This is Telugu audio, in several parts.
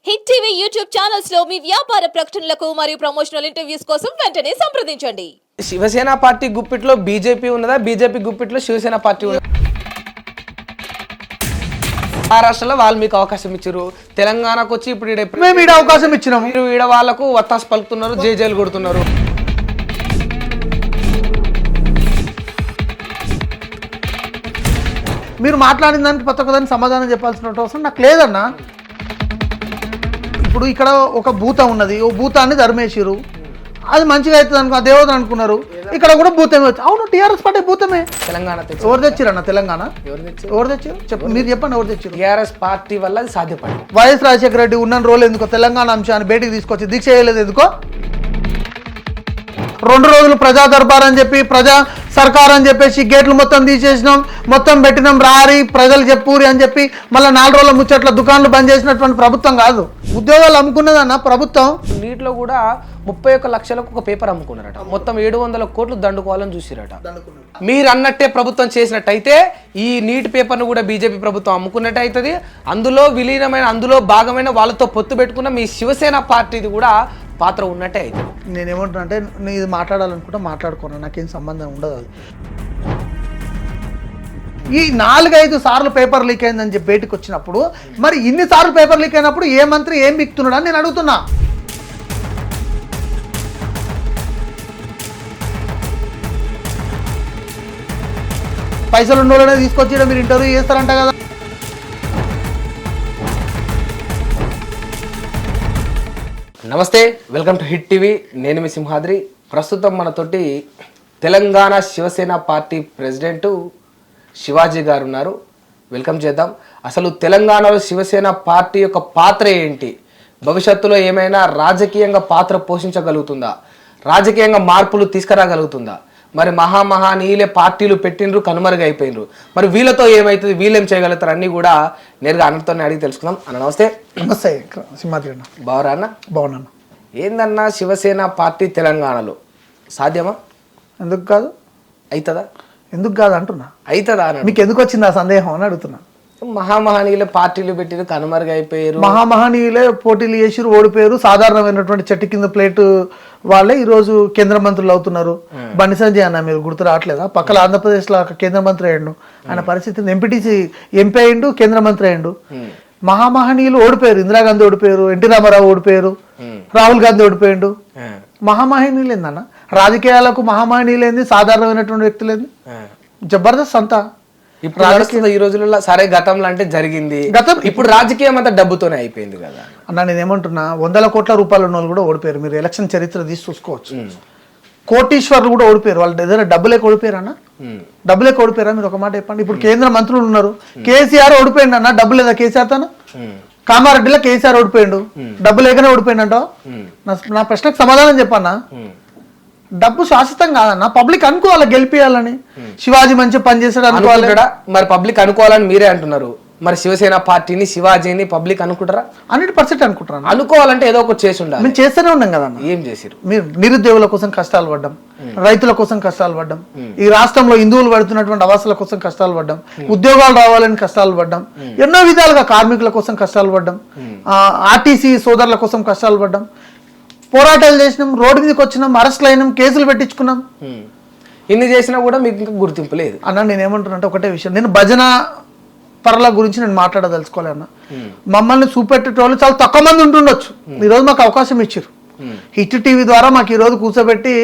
హిట్ టీవీ యూట్యూబ్ ఛానల్స్ లో మీ వ్యాపార ప్రకటనలకు మరియు ప్రమోషనల్ ఇంటర్వ్యూస్ కోసం వెంటనే సంప్రదించండి. శివసేన పార్టీ గుప్పిట్లో బీజేపీ ఉన్నదా, బీజేపీ గుప్పిట్లో శివసేన పార్టీ ఉన్నదా? మహారాష్ట్రలో వాళ్ళు మీకు అవకాశం ఇచ్చారు, తెలంగాణకు వచ్చి ఇప్పుడు మేము ఈడ అవకాశం ఇచ్చినాం. మీరు ఈడ వాళ్ళకు వత్తాసు పలుకుతున్నారు, జేజేలు కొడుతున్నారు. మీరు మాట్లాడిన దానికి ప్రతి ఒక్కదానికి సమాధానం చెప్పాల్సిన అవసరం నాకు లేదన్నా. ఇప్పుడు ఇక్కడ ఒక భూతం ఉన్నది, ఓ భూతాన్ని ధర్మేసిరు, అది మంచిగా అవుతుంది అనుకో, దేవత అనుకున్నారు. ఇక్కడ కూడా భూతమే వచ్చి, అవును టీఆర్ఎస్ పార్టీ భూతమే. తెలంగాణ ఎవరు తెచ్చిరన్న తెలంగాణ? ఎవరు తెచ్చారు చెప్పు, మీరు చెప్పండి ఎవరు తెచ్చారు? టీఆర్ఎస్ పార్టీ వల్ల అది సాధ్యపడింది. వైఎస్ రాజశేఖర రెడ్డి ఉన్న రోజులు ఎందుకో తెలంగాణ అంశాన్ని బయటికి తీసుకొచ్చి దీక్ష చేయలేదు ఎందుకో? 2 రోజులు ప్రజా దర్బార్ అని చెప్పి, ప్రజా సర్కార్ అని చెప్పేసి గేట్లు మొత్తం తీసేసినాం, మొత్తం పెట్టినాం, రారి ప్రజలు చెప్పురి అని చెప్పి మళ్ళీ 4 రోజుల ముచ్చట్ల దుకాణాలు బంద్ చేసినటువంటి ప్రభుత్వం కాదు. ఉద్యోగాలు అమ్ముకున్నదన్న ప్రభుత్వం. నీటిలో కూడా 31 లక్షలకు ఒక పేపర్ అమ్ముకున్నారట, మొత్తం 700 కోట్లు దండుకోవాలని చూసిరట. మీరు అన్నట్టే ప్రభుత్వం చేసినట్టయితే ఈ నీటి పేపర్ను కూడా బీజేపీ ప్రభుత్వం అమ్ముకున్నట్టు అవుతుంది. అందులో విలీనమైన, అందులో భాగమైన వాళ్ళతో పొత్తు పెట్టుకున్న మీ శివసేన పార్టీది కూడా పాత్ర ఉన్నట్టే అవుతుంది. నేనేమంటున్నా అంటే, నేను ఇది మాట్లాడాలనుకుంటే మాట్లాడుకున్నాను, నాకేం సంబంధం ఉండదు. అది ఈ 4-5 సార్లు పేపర్ లీక్ అయిందని చెప్పి బయటకు వచ్చినప్పుడు, మరి ఇన్ని సార్లు పేపర్ లీక్ అయినప్పుడు ఏ మంత్రి ఏం బిక్తున్నాడు అని నేను అడుగుతున్నా. పైసలు ఉన్నోళ్ళనే తీసుకొచ్చి మీరు ఇంటర్వ్యూ చేస్తారంట కదా. నమస్తే, వెల్కమ్ టు హిట్ టీవీ. నేను మీ సింహాద్రి. ప్రస్తుతం మనతోటి తెలంగాణ శివసేన పార్టీ ప్రెసిడెంట్ శివాజీ గారు ఉన్నారు. వెల్కమ్ చేద్దాం. అసలు తెలంగాణలో శివసేన పార్టీ యొక్క పాత్ర ఏంటి, భవిష్యత్తులో ఏమైనా రాజకీయంగా పాత్ర పోషించగలుగుతుందా, రాజకీయంగా మార్పులు తీసుకురాగలుగుతుందా? మరి మహానీయులే పార్టీలు పెట్టిండ్రు, కనుమరుగైపోయినరు. మరి వీళ్ళతో ఏమవుతుంది, వీళ్ళేం చేయగలుగుతారు అన్నీ కూడా నేరుగా అన్నతోనే అడిగి తెలుసుకుందాం. అన్న నమస్తే. నమస్తే సింహాద్రి అన్న. బావరా అన్న? బాగున్నాను. ఏందన్నా శివసేన పార్టీ తెలంగాణలో సాధ్యమా? ఎందుకు కాదు? అవుతుందా? ఎందుకు కాదు అంటున్నా. అవుతుందా అని మీకు ఎందుకు వచ్చింది ఆ సందేహం అని అడుగుతున్నా. మహానీయులే పార్టీలు పెట్టిరు, కనుమరుగైపోయారు. మహానీయులే పోటీలు చేసిరు, ఓడిపోయారు. సాధారణమైనటువంటి చెట్టు కింద ప్లేట్ వాళ్ళే ఈరోజు కేంద్ర మంత్రులు అవుతున్నారు. బండి సంజయ్ అన్న మీరు గుర్తు రావట్లేదా? పక్కన ఆంధ్రప్రదేశ్లో కేంద్ర మంత్రి అయ్యిండు. ఆయన పరిస్థితిని ఎంపీటీసీ ఎంపీ అయ్యిండు, కేంద్ర మంత్రి అయ్యిండు. మహానీయులు ఓడిపోయారు. ఇందిరాగాంధీ ఓడిపోయారు, ఎన్టీ రామారావు ఓడిపోయారు, రాహుల్ గాంధీ ఓడిపోయిండు. మహానీయులు ఏందన్న? రాజకీయాలకు మహానీయులు ఏంది, సాధారణమైనటువంటి వ్యక్తులు ఏంది? జబర్దస్త్ అంతా ఇప్పుడు రాజకీయ ఈ రోజులలో సరే గతంలో అంటే జరిగింది, ఇప్పుడు రాజకీయం అంతా డబ్బుతోనే అయిపోయింది కదా అన్న. నేనేమంటున్నా, 100 కోట్ల రూపాయలు ఉన్న వాళ్ళు కూడా ఓడిపోయారు. మీరు ఎలక్షన్ చరిత్ర తీసి చూసుకోవచ్చు. కోటీశ్వర్లు కూడా ఓడిపోయారు. వాళ్ళు ఏదైనా డబ్బులేక ఓడిపోయారు అన్న? డబ్బులేక ఓడిపోయారా? మీరు ఒక మాట చెప్పండి. ఇప్పుడు కేంద్ర మంత్రులు ఉన్నారు. కేసీఆర్ ఓడిపోయిండు అన్న, డబ్బు లేదా కేసీఆర్ తను? కామారెడ్డిలో కేసీఆర్ ఓడిపోయిండు, డబ్బు లేకనే ఓడిపోయిండంట. నా ప్రశ్నకు సమాధానం చెప్పన్నా. డబ్బు శాశ్వతం కాదన్న. పబ్లిక్ అనుకోవాలి గెలిపియాలని. శివాజీ మంచి పని చేశాడు అనుకోవాలి. మరి పబ్లిక్ అనుకోవాలని మీరే అంటున్నారు. మరి శివసేన పార్టీని, శివాజీని పబ్లిక్ అనుకుంటారా? 100% అనుకుంటున్నాను. అనుకోవాలంటే ఏదో ఒకటి చేసి ఉండాలి. మేము చేస్తూనే ఉన్నాం కదా. ఏం చేసిరు? మీరు నిరుద్యోగుల కోసం కష్టాలు పడ్డాం, రైతుల కోసం కష్టాలు పడ్డాం, ఈ రాష్ట్రంలో హిందువులు పడుతున్నటువంటి అవాసాల కోసం కష్టాలు పడ్డాం, ఉద్యోగాలు రావాలని కష్టాలు పడ్డాం, ఎన్నో విధాలుగా కార్మికుల కోసం కష్టాలు పడ్డాం, ఆర్టీసీ సోదరుల కోసం కష్టాలు పడ్డాం, పోరాటాలు చేసినాం, రోడ్డు మీదకి వచ్చినాం, అరెస్టులు అయినాం, కేసులు పెట్టించుకున్నాం. ఇన్ని చేసినా కూడా మీకు ఇంకా గుర్తింపు లేదు అన్న. నేనేమంటున్నా అంటే ఒకటే విషయం, నేను భజన పరుల గురించి నేను మాట్లాడదలుచుకోలే అన్న. మమ్మల్ని చూపెట్టేటోళ్ళు చాలా తక్కువ మంది ఉంటుండొచ్చు. ఈరోజు మాకు అవకాశం ఇచ్చారు. హిట్ టీవీ ద్వారా మాకు ఈరోజు కూర్చోబెట్టి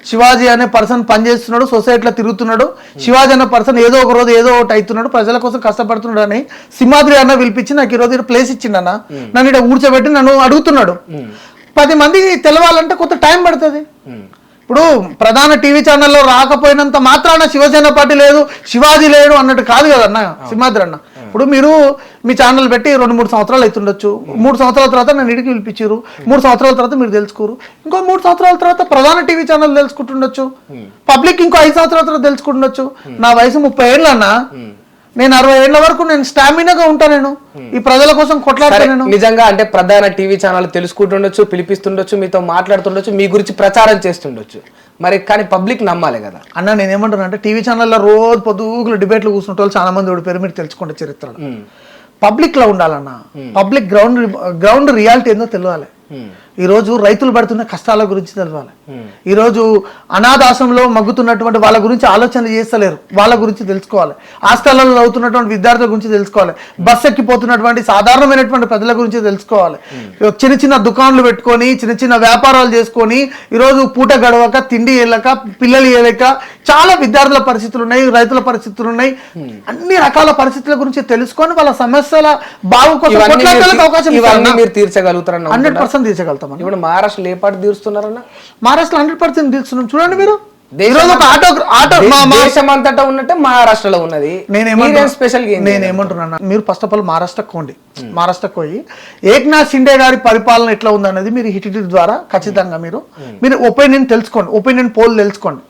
శివాజీ అనే పర్సన్ పనిచేస్తున్నాడు, సొసైటీలో తిరుగుతున్నాడు, శివాజీ అనే పర్సన్ ఏదో ఒక రోజు ఏదో ఒకటి అవుతున్నాడు, ప్రజల కోసం కష్టపడుతున్నాడు అని సింహాద్రి అన్న పిలిపించి నాకు ఈరోజు ఇక్కడ ప్లేస్ ఇచ్చిండన్న. నన్ను ఇక్కడ కూర్చోబెట్టి నన్ను అడుగుతున్నాడు. 10 మంది తెలవాలంటే కొంత టైం పడుతుంది. ఇప్పుడు ప్రధాన టీవీ ఛానల్లో రాకపోయినంత మాత్రాన శివసేన పార్టీ లేదు, శివాజీ లేడు అన్నట్టు కాదు కదన్న సింహాద్రి అన్న. ఇప్పుడు మీరు మీ ఛానల్ పెట్టి 2-3 సంవత్సరాలు అవుతుండొచ్చు. 3 సంవత్సరాల తర్వాత నన్ను ఇడికి పిలిపించారు. 3 సంవత్సరాల తర్వాత మీరు తెలుసుకోరు. ఇంకో 3 సంవత్సరాల తర్వాత ప్రధాన టీవీ ఛానల్ తెలుసుకుంటుండొచ్చు. పబ్లిక్ ఇంకో 5 సంవత్సరాల తర్వాత తెలుసుకుంటుండొచ్చు. నా వయసు 30 ఏళ్ళు అన్న. నేను 60 ఏళ్ల వరకు నేను స్టామినాగా ఉంటా. నేను ఈ ప్రజల కోసం కొట్లాడతాను. నిజంగా అంటే ప్రధాన టీవీ ఛానల్ తెలుసుకుంటుండొచ్చు, పిలిపిస్తుండొచ్చు, మీతో మాట్లాడుతుండొచ్చు, మీ గురించి ప్రచారం చేస్తుండొచ్చు. మరి కానీ పబ్లిక్ నమ్మాలి కదా అన్న. నేనేమంటున్నా అంటే, టీవీ ఛానల్లో రోజు పొద్దుగులు డిబేట్లు కూర్చుంటే వాళ్ళు చాలా మంది ఓడిపోయారు. మీరు తెలుసుకోండి చరిత్రలో. పబ్లిక్ లో ఉండాలన్న. పబ్లిక్ గ్రౌండ్ రియాలిటీ ఏందో తెలియాలి. ఈరోజు రైతులు పడుతున్న కష్టాల గురించి తెలవాలి. ఈరోజు అనాథాశ్రమంలో మగ్గుతున్నటువంటి వాళ్ళ గురించి ఆలోచన చేస్తలేరు, వాళ్ళ గురించి తెలుసుకోవాలి. హాస్టళ్లలో చదువుతున్నటువంటి విద్యార్థుల గురించి తెలుసుకోవాలి. బస్ ఎక్కిపోతున్నటువంటి సాధారణమైనటువంటి ప్రజల గురించి తెలుసుకోవాలి. చిన్న చిన్న దుకాణాలు పెట్టుకొని చిన్న చిన్న వ్యాపారాలు చేసుకొని ఈరోజు పూట గడవక, తిండి వెళ్ళక, పిల్లలు వెళ్ళక చాలా విద్యార్థుల పరిస్థితులు ఉన్నాయి, రైతుల పరిస్థితులు ఉన్నాయి. అన్ని రకాల పరిస్థితుల గురించి తెలుసుకొని వాళ్ళ సమస్యల బాగు కోసం కొట్లాడడానికి అవకాశం ఇవన్నీ మీరు తీర్చగలుగుతారన్న? 100% తీర్చగలుగుతాం. ఇప్పుడు మహారాష్ట్రలో ఏ పాటు తీరుస్తున్నారన్న? మహారాష్ట్రలో 100% తీరుస్తున్నాం. చూడండి మీరు, దేశమంతటా ఉన్నట్టే మహారాష్ట్రలో ఉన్నది. నేనేమంటున్నా, మీరు ఫస్ట్ ఆఫ్ ఆల్ మహారాష్ట్రకి పోండి. మహారాష్ట్రకి పోయి ఏక్నాథ్ షిండే గారి పరిపాలన ఎట్లా ఉందనేది మీరు హిట్ ద్వారా ఖచ్చితంగా మీరు ఒపీనియన్ తెలుసుకోండి, ఒపీనియన్ పోల్ తెలుసుకోండి.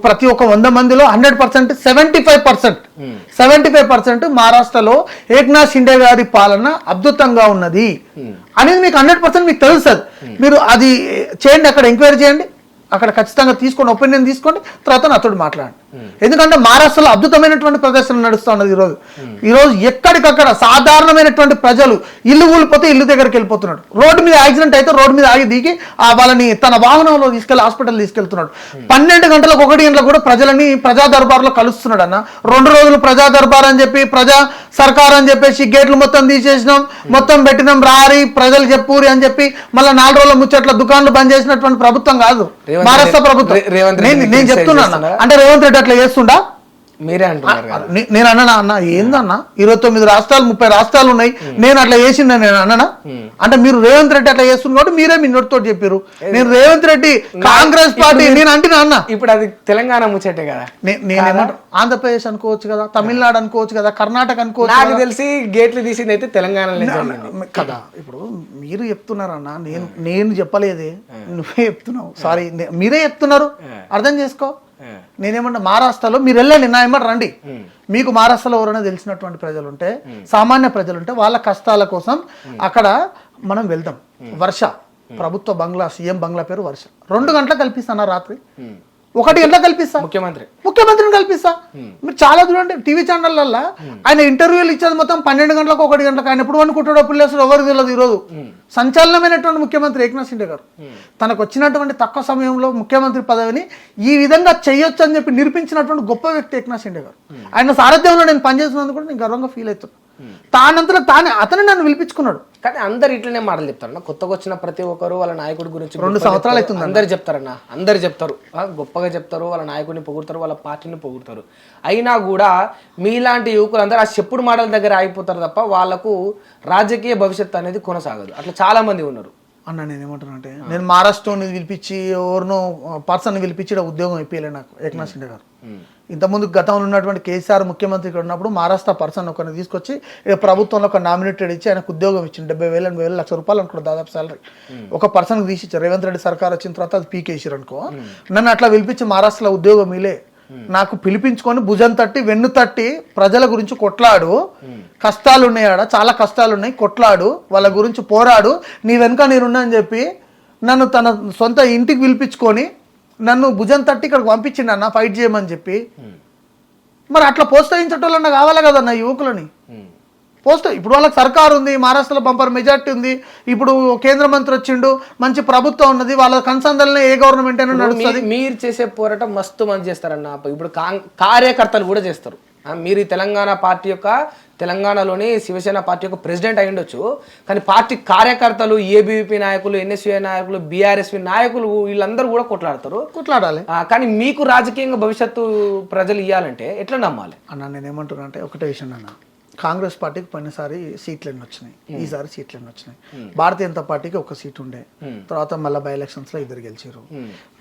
ప్రతి ఒక్క 100 మందిలో 100% 75% మహారాష్ట్రలో ఏక్నాథ్ షిండే గారి పాలన అద్భుతంగా ఉన్నది అనేది మీకు 100% మీకు తెలుస్తుంది. మీరు అది చేయండి, అక్కడ ఎంక్వైరీ చేయండి, అక్కడ ఖచ్చితంగా తీసుకోండి, ఒపీనియన్ తీసుకోండి, తర్వాత నాతోటి మాట్లాడండి. ఎందుకంటే మహారాష్ట్రలో అద్భుతమైనటువంటి ప్రదర్శన నడుస్తూ ఉన్నది. ఈరోజు ఎక్కడికక్కడ సాధారణమైనటువంటి ప్రజలు ఇల్లు ఊలిపోతే ఇల్లు దగ్గరికి వెళ్ళిపోతున్నాడు. రోడ్డు మీద యాక్సిడెంట్ అయితే రోడ్డు మీద ఆగి దిగి వాళ్ళని తన వాహనంలో తీసుకెళ్లి హాస్పిటల్ తీసుకెళ్తున్నాడు. 12 గంటలకు 1 గంటలకు కూడా ప్రజలని ప్రజా దర్బార్లో కలుస్తున్నాడు అన్న. 2 రోజులు ప్రజా దర్బార్ అని చెప్పి ప్రజా సర్కార్ అని చెప్పేసి గేట్లు మొత్తం తీసేసినాం, మొత్తం పెట్టినాం, రారి ప్రజలు చెప్పురి అని చెప్పి మళ్ళీ 4 రోజుల ముచ్చట్ల దుకాణాలు బంద్ చేసినటువంటి ప్రభుత్వం కాదు మహారాష్ట్ర ప్రభుత్వం. నేను చెప్తున్నాను, అంటే రేవంత్ రెడ్డి అట్లా చేస్తుండా? మీరే అంటున్నారు. నేను అన్నా ఏందన్నా 29 రాష్ట్రాలు 30 రాష్ట్రాలు ఉన్నాయి, నేను అట్లా చేసిందా? నేను అన్నానా? అంటే మీరు రేవంత్ రెడ్డి అట్లా చేస్తున్నా కాబట్టి మీరే మీ నోటితో చెప్పారు. నేను రేవంత్ రెడ్డి కాంగ్రెస్ పార్టీ నేను అంటున్నా అన్న. ఇప్పుడు అది తెలంగాణ ముచ్చటే కదా. నేనేమంటారు, ఆంధ్రప్రదేశ్ అనుకోవచ్చు కదా, తమిళనాడు అనుకోవచ్చు కదా, కర్ణాటక అనుకోవచ్చు. నాకు తెలిసి గేట్లు తీసింది అయితే తెలంగాణ కదా. ఇప్పుడు మీరు చెప్తున్నారన్నా, నేను చెప్పలేదే, నువ్వే చెప్తున్నావు. సారీ, మీరే చెప్తున్నారు, అర్థం చేసుకో. నేనేమన్నా మహారాష్ట్రలో మీరు వెళ్ళండి, నా ఏమన్నా రండి. మీకు మహారాష్ట్రలో ఎవరైనా తెలిసినటువంటి ప్రజలు ఉంటే, సామాన్య ప్రజలు ఉంటే వాళ్ళ కష్టాల కోసం అక్కడ మనం వెళ్దాం. వర్ష ప్రభుత్వ బంగ్లా, సీఎం బంగ్లా పేరు వర్ష. 2 గంటలకు కల్పిస్తానా రాత్రి, 1 గంటలకు కల్పిస్తా, ముఖ్యమంత్రిని కల్పిస్తా. మీరు చాలా చూడండి టీవీ ఛానళ్ళల్లో ఆయన ఇంటర్వ్యూలు ఇచ్చేది మొత్తం 12 గంటలకు 1 గంటలకు. ఆయన ఎప్పుడు అనుకుంటాడో పిల్లలు ఎవరికి తెలియదు. ఈరోజు సంచలనమైనటువంటి ముఖ్యమంత్రి ఏక్నాథ్ షిండే గారు తనకు వచ్చినటువంటి తక్కువ సమయంలో ముఖ్యమంత్రి పదవిని ఈ విధంగా చేయొచ్చు అని చెప్పి నిరూపించినటువంటి గొప్ప వ్యక్తి ఏక్నాథ్ షిండే గారు. ఆయన సారథ్యంలో నేను పనిచేసినందుకు కూడా నేను గర్వంగా ఫీల్ అవుతున్నాను. తానంతలో తానే అతను నన్ను పిలిపించుకున్నాడు. కానీ అందరు ఇట్లనే మాటలు చెప్తారన్న. కొత్తగా వచ్చిన ప్రతి ఒక్కరు వాళ్ళ నాయకుడి గురించి 2 సంవత్సరాలు అవుతుంది అందరు చెప్తారన్న, అందరు చెప్తారు, గొప్పగా చెప్తారు, వాళ్ళ నాయకుడిని పొగుడతారు, వాళ్ళ పార్టీని పొగుడతారు. అయినా కూడా మీలాంటి యువకులు అందరూ ఆ చెప్పుడు మాటల దగ్గర ఆగిపోతారు తప్ప వాళ్ళకు రాజకీయ భవిష్యత్తు అనేది కొనసాగదు. అట్లా చాలా మంది ఉన్నారు అన్న. నేనేమంటున్నా అంటే, నేను మహారాష్ట్రని పిలిపించి ఎవరినో పర్సన్ పిలిపించి ఉద్యోగం ఇప్పించలే నాకు ఏక్నాథ్ షిండే గారు. ఇంతకుముందు గతంలో ఉన్నటువంటి కేసీఆర్ ముఖ్యమంత్రి ఇక్కడ ఉన్నప్పుడు మహారాష్ట్ర పర్సన్ ఒకరిని తీసుకొచ్చి ప్రభుత్వంలో ఒక నామినేటెడ్ ఇచ్చి ఆయనకు ఉద్యోగం ఇచ్చింది. 70,000 80,000 లక్ష రూపాయలు అనుకో దాదాపు సాలరీ ఒక పర్సన్కి తీసి ఇచ్చారు. రేవంత్ రెడ్డి సర్కార్ వచ్చిన తర్వాత అది పీకేసారు అనుకో. నన్ను అట్లా పిలిపించి మహారాష్ట్రలో ఉద్యోగం ఇలే నాకు పిలిపించుకొని భుజం తట్టి వెన్ను తట్టి ప్రజల గురించి కొట్లాడు, కష్టాలు ఉన్నాయాడ, చాలా కష్టాలు ఉన్నాయి, కొట్లాడు, వాళ్ళ గురించి పోరాడు, నీ వెనుక నేనున్నా అని చెప్పి నన్ను తన సొంత ఇంటికి పిలిపించుకొని నన్ను భుజం తట్టి ఇక్కడికి పంపించిండు అన్న ఫైట్ చేయమని చెప్పి. మరి అట్లా ప్రోత్సహించటోళ్ళన్నా కావాలి కదన్న యువకులని. ఇప్పుడు వాళ్ళకి సర్కారు ఉంది, మహారాష్ట్రలో బంపర్ మెజార్టీ ఉంది, ఇప్పుడు కేంద్ర మంత్రి వచ్చిండు, మంచి ప్రభుత్వం ఉన్నది, వాళ్ళ కన్సందల్ని ఏ గవర్నమెంట్ అయినా నడుస్తుంది. మీరు చేసే పోరాటం మస్తు మంది చేస్తారన్న. ఇప్పుడు కార్యకర్తలు కూడా చేస్తారు. మీరు ఈ తెలంగాణ పార్టీ యొక్క, తెలంగాణలోని శివసేన పార్టీ యొక్క ప్రెసిడెంట్ అయి ఉండొచ్చు, కానీ పార్టీ కార్యకర్తలు, ఏబీవీపీ నాయకులు, ఎన్ఎస్యూఐ నాయకులు, బీఆర్ఎస్పీ నాయకులు వీళ్ళందరూ కూడా కొట్లాడాలి. కానీ మీకు రాజకీయంగా భవిష్యత్తు ప్రజలు ఇవ్వాలంటే ఎట్లా నమ్మాలి అన్న? నేనేమంటున్నా అంటే ఒకటే విషయం అన్న, కాంగ్రెస్ పార్టీకి పోయినసారి సీట్లు ఎన్ని వచ్చినాయి, ఈసారి సీట్లు ఎన్ని వచ్చినాయి. భారతీయ జనతా పార్టీకి 1 సీట్ ఉండే, తర్వాత మళ్ళీ బై ఎలక్షన్స్ లో 2 గెలిచారు,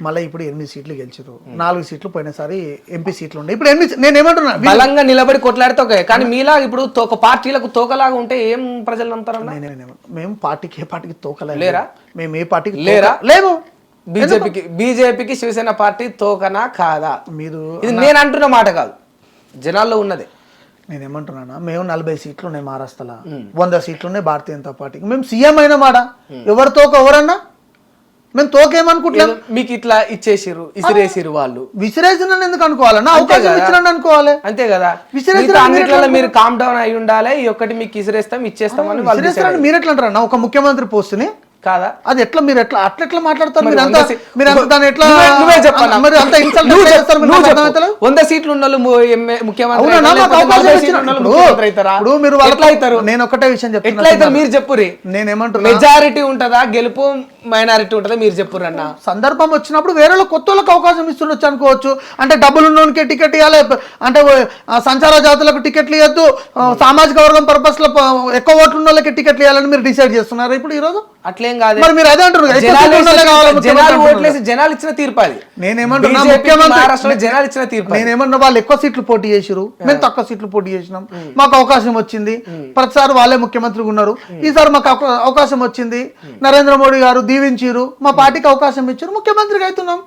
మళ్ళీ ఇప్పుడు 8 సీట్లు గెలిచారు. 4 సీట్లు పోయినసారి ఎంపీ సీట్లు ఉండే, ఇప్పుడు నేను ఏమంటున్నా బలంగా నిలబడి కొట్లాడితే. కానీ మీలా ఇప్పుడు ఒక పార్టీలకు తోకలాగా ఉంటే ఏం ప్రజలు నమ్ముతారన్న? మేము పార్టీకి ఏ పార్టీకి తోకలే లేరా? మేము ఏ పార్టీకి లేరా? లేము. బీజేపీకి శివసేన పార్టీ తోకనా కాదా? మీరు ఇది నేను అంటున్న మాట కాదు, జనాల్లో ఉన్నది. నేనేమంటున్నా, మేము 40 సీట్లు ఉన్నాయి మహారాష్ట్రలో, 100 సీట్లు ఉన్నాయి భారతీయ జనతా పార్టీకి. మేము సీఎం అయినా మాట ఎవరితో ఎవరన్నా మేము తోకేమనుకుంటున్నాం? మీకు ఇట్లా ఇచ్చేసిరు, ఇసిరేసిరు వాళ్ళు. విసిరేసిన ఎందుకు అనుకోవాలన్నా? అవకాశం కదా. ఇచ్చినండి అనుకోవాలి. అంతే కదా. విసిరేసిన అన్నిట్లలో మీరు కామ్ డౌన్ అయి ఉండాలి. ఈ ఒక్కటి మీకు ఇసిరేస్తాం ఇచ్చేస్తామని వాళ్ళు విసిరేస్తారని మీరు ఎట్లా అంటారన్నా? ఒక ముఖ్యమంత్రి పోస్టుని కాదా? అది ఎట్లా మీరు ఎట్లా మాట్లాడతారు? మరి మీరు అంతా దాన్ని ఎట్లా నువ్వే చెప్పాలా? మరి అంత insult ఎట్లా చేస్తారు? మీరు నాకు అర్థమవుతలేదు. 100 సీట్లు ఉన్న వాళ్ళు ముఖ్యమంత్రి అవునా? అవుతారా? మాకు అవకాశం లేకపోతే ఇచ్చిన- 40 సీట్లు ఉన్న వాళ్ళు ఇప్పుడు ముఖ్యమంత్రి అవుతారా? ఇప్పుడు మీరు వాళ్ళ- ఎట్లా అవుతారు? నేను ఒకటే విషయం ఎట్లా చెప్తున్నా. అవుతారు మీరు చెప్పురి. నేనేమంటున్నా, మెజారిటీ ఉంటదా గెలుపు, మైనారిటీ ఉంటదా మీరు చెప్పురు అన్న. సందర్భం వచ్చినప్పుడు వేరే కొత్త వాళ్ళకి అవకాశం ఇస్తుండొచ్చు అనుకోవచ్చు. అంటే డబ్బులు ఉన్నోనికి టికెట్ ఇవ్వాలి, అంటే సంచార జాతులకు టికెట్లు ఇవ్వద్దు, సామాజిక వర్గం పర్పస్ లో ఎక్కువ ఓట్లు ఉన్న వాళ్ళకి టికెట్లు ఇవ్వాలని మీరు డిసైడ్ చేస్తున్నారు ఇప్పుడు ఈ రోజు. అట్లేం కాదు. మరి మీరు అదే అంటారు కదా, ఎక్కువ సీట్లు ఉన్న వాళ్ళే కావాలి ముఖ్యమంత్రి జనాలు అంటున్నారు. ఓట్లేసి జనాలు ఇచ్చిన తీర్పు అది. నేనేమంటున్నా, BJP కి ముఖ్యమంత్రి మహారాష్ట్రలో జనాలు ఇచ్చిన తీర్పు అది. నేనేమన్నా వాళ్ళు ఎక్కువ సీట్లు పోటీ చేసిరు, మేము తక్కువ సీట్లు పోటీ చేసినాం, మాకు అవకాశం వచ్చింది. ప్రతిసారి వాళ్ళే ముఖ్యమంత్రిగా ఉన్నారు. ఈసారి మాకు అవకాశం వచ్చింది, నరేంద్ర మోడీ గారు దీవించారు, మా పార్టీకి అవకాశం ఇచ్చారు, ముఖ్యమంత్రిగా అవుతున్నాం.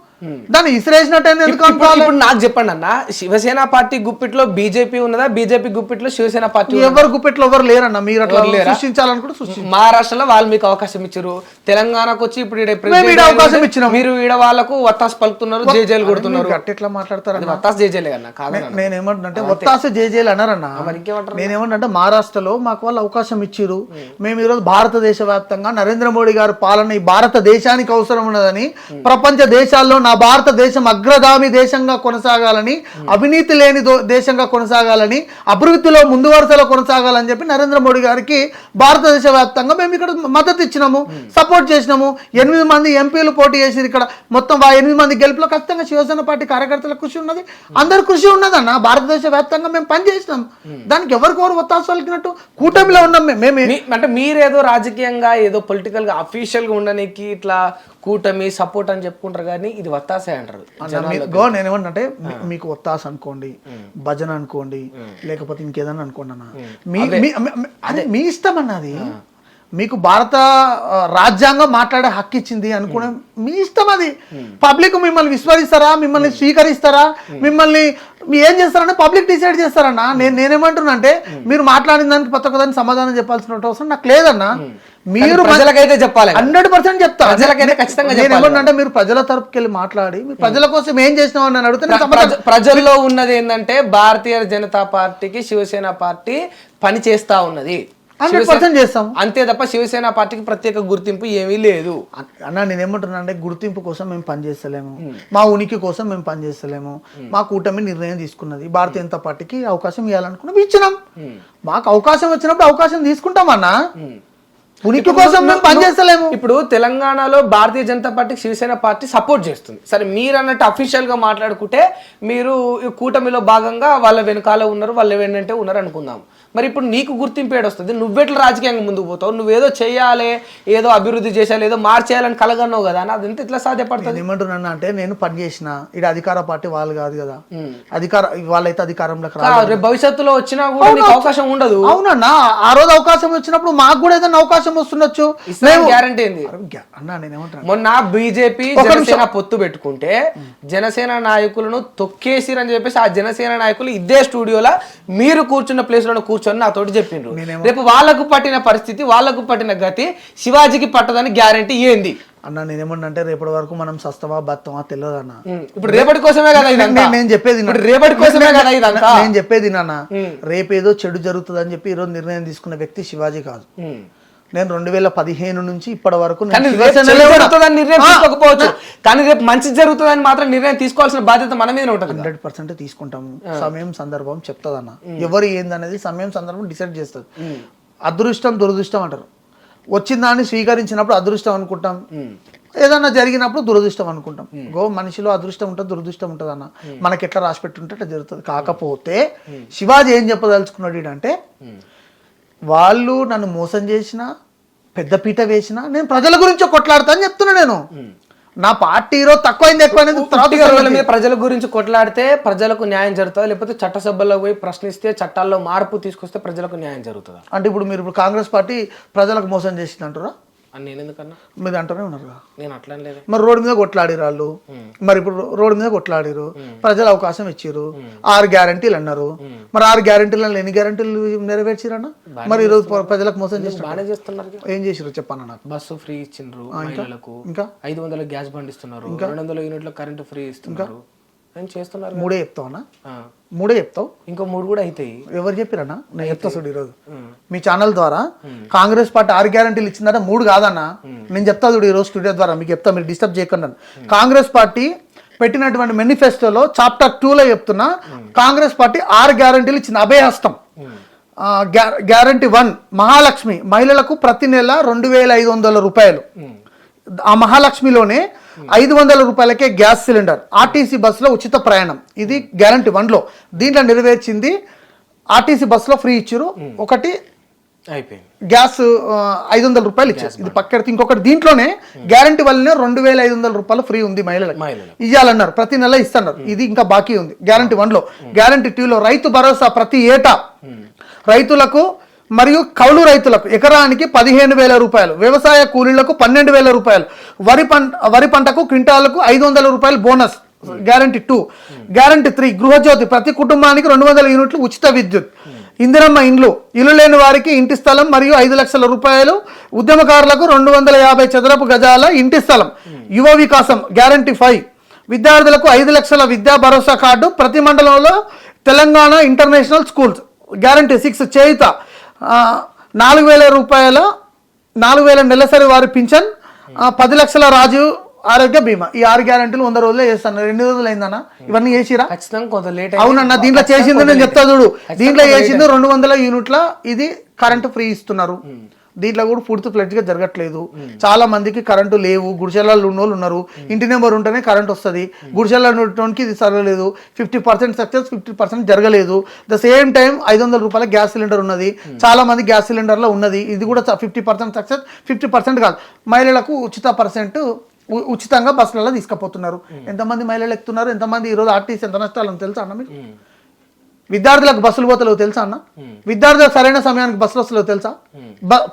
దాన్ని ఇసిరేసినట్టు ఎందుకు అనుకోవాలి? ఇప్పుడు నాకు చెప్పండి అన్న, శివసేన పార్టీ గుప్పిట్లో బీజేపీ ఉన్నదా, బీజేపీ గుప్పిట్లో శివసేన పార్టీ ఉన్నదా? ఎవరు గుప్పెట్లు ఎవరు లేరన్న. మీరు అట్లా సృష్టించాలనుకుంటే సృష్టించాలి. మహారాష్ట్రలో వాళ్ళు మీకు అవకాశం ఇచ్చారు, తెలంగాణకు వచ్చి ఇప్పుడు ఈడ మేము president ఈడ అవకాశం ఇచ్చినాం. మీరు ఈడ వాళ్ళకు వత్తాసు పలుకుతున్నారు, జేజేలు కొడుతున్నారు. ఎట్లా మాట్లాడతారు? వత్తాసు జేజేలే అన్న కాదన్న. నేనేమంటే ఒత్తాస జేజేలు అన్నారన్న. నేనేమంటే మహారాష్ట్రలో మాకు వాళ్ళు అవకాశం ఇచ్చిరు, మేము ఈరోజు భారతదేశ వ్యాప్తంగా నరేంద్ర మోడీ గారి పాలన ఈ భారతదేశానికి అవసరం ఉన్నదని, ప్రపంచ దేశాల్లో నా భారతదేశం అగ్రగామి దేశంగా కొనసాగాలని, అవినీతి లేని దేశంగా కొనసాగాలని, అభివృద్ధిలో ముందు వరుసలో కొనసాగాలని చెప్పి నరేంద్ర మోడీ గారికి భారతదేశ వ్యాప్తంగా మేము ఇక్కడ మద్దతు ఇచ్చినాము, సపోర్ట్ చేసినాము. 8 మంది ఎంపీలు పోటీ చేసి ఇక్కడ మొత్తం 8 మంది గెలుపులో ఖచ్చితంగా శివసేన పార్టీ కార్యకర్తల కృషి ఉన్నది, అందరి కృషి ఉన్నదన్న. భారతదేశ వ్యాప్తంగా మేము పనిచేసినాం. దానికి ఎవరికెవరు ఒత్తాసు పలికినట్టు కూటమిలో ఉన్నాం మేము. అంటే మీరేదో రాజకీయంగా ఏదో పొలిటికల్ గా అఫీషియల్ గా ఉండడానికి ఇట్లా కూటమి సపోర్ట్ అని చెప్పుకుంటారు, కానీ ఇది వత్తాసే అంటారు. నేనేమంటే మీకు ఒత్తాస అనుకోండి, భజన అనుకోండి, లేకపోతే ఇంకేదన్నా అనుకోండి అన్న, అదే మీ ఇష్టం అన్నది. మీకు భారత రాజ్యాంగం మాట్లాడే హక్కు ఇచ్చింది అనుకునే మీ ఇష్టం అది. పబ్లిక్ మిమ్మల్ని విస్మరిస్తారా, మిమ్మల్ని స్వీకరిస్తారా, మిమ్మల్ని ఏం చేస్తారని పబ్లిక్ డిసైడ్ చేస్తారన్నా. నేనేమంటున్నా అంటే మీరు మాట్లాడిన దానికి ప్రతి ఒక్కదానికి సమాధానం చెప్పాల్సిన అవసరం నాకు లేదన్నా. మీరు ప్రజలకైతే చెప్పాలి, 100% చెప్తా. ప్రజలకైతే ఖచ్చితంగా నేనేమన్నా మీరు ప్రజల తరపుకి వెళ్ళి మాట్లాడి మీరు ప్రజల కోసం ఏం చేసినావు అని అడిగితే ప్రజల్లో ఉన్నది ఏంటంటే భారతీయ జనతా పార్టీకి శివసేన పార్టీ పని చేస్తా ఉన్నది, 100% చేస్తాం అంతే తప్ప శివసేన పార్టీకి ప్రత్యేక గుర్తింపు ఏమీ లేదు అన్న. నేనేమంటున్నా అంటే గుర్తింపు కోసం మేము పనిచేస్తలేము, మా ఉనికి కోసం మేము పనిచేస్తలేము. మా కూటమి నిర్ణయం తీసుకున్నది, భారతీయ జనతా పార్టీకి అవకాశం ఇవ్వాలనుకున్నాం, ఇచ్చినాం. మాకు అవకాశం వచ్చినప్పుడు అవకాశం తీసుకుంటామన్నా, ఉనికి కోసం మేము పనిచేస్తలేము. ఇప్పుడు తెలంగాణలో భారతీయ జనతా పార్టీకి శివసేన పార్టీ సపోర్ట్ చేస్తుంది. సరే మీరు అన్నట్టు అఫీషియల్ గా మాట్లాడుకుంటే మీరు ఈ కూటమిలో భాగంగా వాళ్ళ వెనకాల ఉన్నారు, వాళ్ళ వెనంటే ఉన్నారు అనుకుందాం. మరి ఇప్పుడు నీకు గుర్తింపు ఏడొస్తుంది, నువ్వెట్లా రాజకీయంగా ముందుకు పోతావు? నువ్వేదో చేయాలి, ఏదో అభివృద్ధి చేయాలి, ఏదో మార్చేయాలని కలగన్నావు కదా, అదంతా ఇట్లా సాధ్యపడుతుంది. ఏమంటున్నా అంటే నేను పని చేసిన ఇది అధికార పార్టీ వాళ్ళు కాదు కదా, వాళ్ళైతే అధికారంలోకి రేపు భవిష్యత్తులో వచ్చినా కూడా నీకు అవకాశం ఉండదు. అవునన్నా, ఆ రోజు అవకాశం వచ్చినప్పుడు మాకు కూడా ఏదైనా అవకాశం వస్తుండొచ్చు, గ్యారంటీ ఏంది అన్నా. నేనేమంటున్నా మొన్న బీజేపీ జనసేన పొత్తు పెట్టుకుంటే జనసేన నాయకులను తొక్కేసిరని చెప్పేసి ఆ జనసేన నాయకులు ఇదే స్టూడియోలో మీరు కూర్చున్న ప్లేస్ లో కూర్చొని నాతోటి చెప్పిండ్రు. రేపు వాళ్ళకు పట్టిన పరిస్థితి, వాళ్ళకు పట్టిన గతి శివాజీకి పట్టదని గ్యారంటీ ఏంది అన్న? నేనేమన్నా అంటే రేపటి వరకు మనం సస్తవా బత్తమా తెలియదు అన్న. ఇప్పుడు రేపటి కోసమే కదా నేను చెప్పేది, రేపటి కోసమే కదా ఇదంతా. నేను చెప్పేది నాన్న, రేపేదో చెడు జరుగుతుంది అని చెప్పి ఈరోజు నిర్ణయం తీసుకున్న వ్యక్తి శివాజీ కాదు. నేను 2015 నుంచి ఇప్పటి వరకు నిర్ణయం తీసుకోకపోవచ్చు, కానీ రేపు మంచి జరుగుతుందని మాత్రం నిర్ణయం తీసుకోవాల్సిన బాధ్యత మన మీద ఉంటుంది. 100% తీసుకుంటాము. సమయం సందర్భం చెప్తుంది అన్న, ఎవరు ఏందనేది సమయం సందర్భం డిసైడ్ చేస్తుంది. అదృష్టం దురదృష్టం అంటారు, వచ్చిన దాన్ని స్వీకరించినప్పుడు అదృష్టం అనుకుంటాం, ఏదన్నా జరిగినప్పుడు దురదృష్టం అనుకుంటాం. మనిషిలో అదృష్టం ఉంటుంది, దురదృష్టం ఉంటుంది అన్న. మనకి ఎట్లా రాసి పెట్టుంటే అట్లా జరుగుతుంది. కాకపోతే శివాజీ ఏం చెప్పదలుచుకున్నాడు అంటే, వాళ్ళు నన్ను మోసం చేసినా, పెద్ద పీట వేసినా నేను ప్రజల గురించి కొట్లాడతా అని చెప్తున్నా. నేను నా పార్టీలో తక్కువైంది ఎక్కువ ప్రజల గురించి కొట్లాడితే ప్రజలకు న్యాయం జరుగుతుంది, లేకపోతే చట్టసభల్లో పోయి ప్రశ్నిస్తే చట్టాల్లో మార్పు తీసుకొస్తే ప్రజలకు న్యాయం జరుగుతుంది. అంటే ఇప్పుడు మీరు కాంగ్రెస్ పార్టీ ప్రజలకు మోసం చేసింది అంటారా? అని నేను ఎందుకన్నా? మీరు అంటూనే ఉన్నారు. నేను అట్లా లేదు. మరి రోడ్డు మీద కొట్లాడిరు వాళ్ళు, మరి ఇప్పుడు రోడ్డు మీద కొట్లాడిరు, ప్రజలు అవకాశం ఇచ్చిరు, 6 గ్యారంటీలు అన్నారు. మరి 6 గ్యారంటీలలో ఎన్ని గ్యారంటీలు నెరవేర్చిరన్నా? మరి ఈరోజు ప్రజలకు మోసం చేసి బాగానే చేస్తున్నారు. ఏం చేసిరు చెప్పన్నా నాకు. బస్సు ఫ్రీ ఇచ్చిండ్రు మహిళలకు, ఇంకా 500 గ్యాస్ బండ్ ఇస్తున్నారు, 200 యూనిట్ల కరెంట్ ఫ్రీ ఇస్తున్నారు, చేస్తున్నారు. 3 చెప్తావన్నా? 3 చెప్తావు, ఇంకో 3 కూడా అవుతాయి. ఎవరు చెప్పిరన్నా? నేను చెప్తా చూడు ఈరోజు మీ ఛానల్ ద్వారా. కాంగ్రెస్ పార్టీ 6 గ్యారంటీలు ఇచ్చిందట, 3 కాదన్నా. నేను చెప్తా చూడు ఈరోజు స్టూడియో ద్వారా మీకు చెప్తా, మీరు డిస్టర్బ్ చేయకుండా. కాంగ్రెస్ పార్టీ పెట్టినటువంటి మేనిఫెస్టోలో చాప్టర్ 2లో చెప్తున్నా, కాంగ్రెస్ పార్టీ 6 గ్యారంటీలు ఇచ్చింది. అభయహస్తం గ్యారంటీ 1 మహాలక్ష్మి, మహిళలకు ప్రతి నెల 2500 రూపాయలు. ఆ మహాలక్ష్మిలోనే 500 రూపాయలకే గ్యాస్ సిలిండర్, ఆర్టీసీ బస్సులో ఉచిత ప్రయాణం. ఇది గ్యారంటీ 1లో. దీంట్లో నెరవేర్చింది ఆర్టీసీ బస్సులో ఫ్రీ ఇచ్చారు, ఒకటి అయిపోయింది. గ్యాస్ 500 రూపాయలు ఇచ్చారు. ఇది పక్కడితే ఇంకొకటి దీంట్లోనే గ్యారంటీ వల్లనే 2500 రూపాయలు ఫ్రీ ఉంది మహిళలకు. ఇవ్వాలన్నారు, ప్రతి నెల ఇస్తున్నారు. ఇది ఇంకా బాకీ ఉంది గ్యారంటీ 1లో. గ్యారంటీ 2లో రైతు భరోసా, ప్రతి ఏటా రైతులకు మరియు కౌలు రైతులకు ఎకరానికి 15,000 రూపాయలు, వ్యవసాయ కూలీలకు 12,000 రూపాయలు, వరి పంటకు క్వింటాలకు 500 రూపాయలు బోనస్. గ్యారంటీ 2. గ్యారంటీ 3 గృహజ్యోతి, ప్రతి కుటుంబానికి 200 యూనిట్లు ఉచిత విద్యుత్. ఇందిరమ్మ ఇండ్లు, ఇల్లు లేని వారికి ఇంటి స్థలం మరియు 5 లక్షల రూపాయలు, ఉద్యమకారులకు 250 చదరపు గజాల ఇంటి స్థలం. యువ వికాసం గ్యారంటీ 5. విద్యార్థులకు 5 లక్షల విద్యా భరోసా కార్డు, ప్రతి మండలంలో తెలంగాణ ఇంటర్నేషనల్ స్కూల్స్. గ్యారంటీ 6 చేయుత, 4,000 రూపాయల 4,000 నెలసరి వారి పింఛన్, 10 లక్షల రాజీవ్ ఆరోగ్య బీమా. ఈ 6 గ్యారంటీలు 100 రోజులే చేస్తాను. 2 రోజులు అయిందన్నా ఇవన్నీ చేసిరా? అవునన్నా, దీంట్లో చేసింది నేను చెప్తా చూడు. దీంట్లో చేసింది 200 యూనిట్ల ఇది కరెంటు ఫ్రీ ఇస్తున్నారు. దీంట్లో కూడా పూర్తి ఫ్లెడ్జ్ గా జరగట్లేదు. చాలా మందికి కరెంటు లేవు, గుడిసెలలో ఉన్న వాళ్ళు ఉన్నారు. ఇంటి నెంబర్ ఉంటేనే కరెంట్ వస్తుంది. గుడిసెలలో ఉండటానికి ఇది జరగలేదు. 50% సక్సెస్, 50% జరగలేదు. ద సేమ్ టైం 500 రూపాయల గ్యాస్ సిలిండర్ ఉన్నది, చాలా మంది గ్యాస్ సిలిండర్లో ఉన్నది. ఇది కూడా 50% సక్సెస్, 50% కాదు. మహిళలకు ఉచితంగా బస్సులలో తీసుకుపోతున్నారు. ఎంతమంది మహిళలు ఎక్కుతున్నారు, ఎంతమంది ఈరోజు ఆర్టీసీ ఎంత నష్టాలని తెలుసా అన్న మీకు? విద్యార్థులకు బస్సులు పోతలేవు తెలుసా అన్న? విద్యార్థులకు సరైన సమయానికి బస్సులు వస్తలేవు తెలుసా?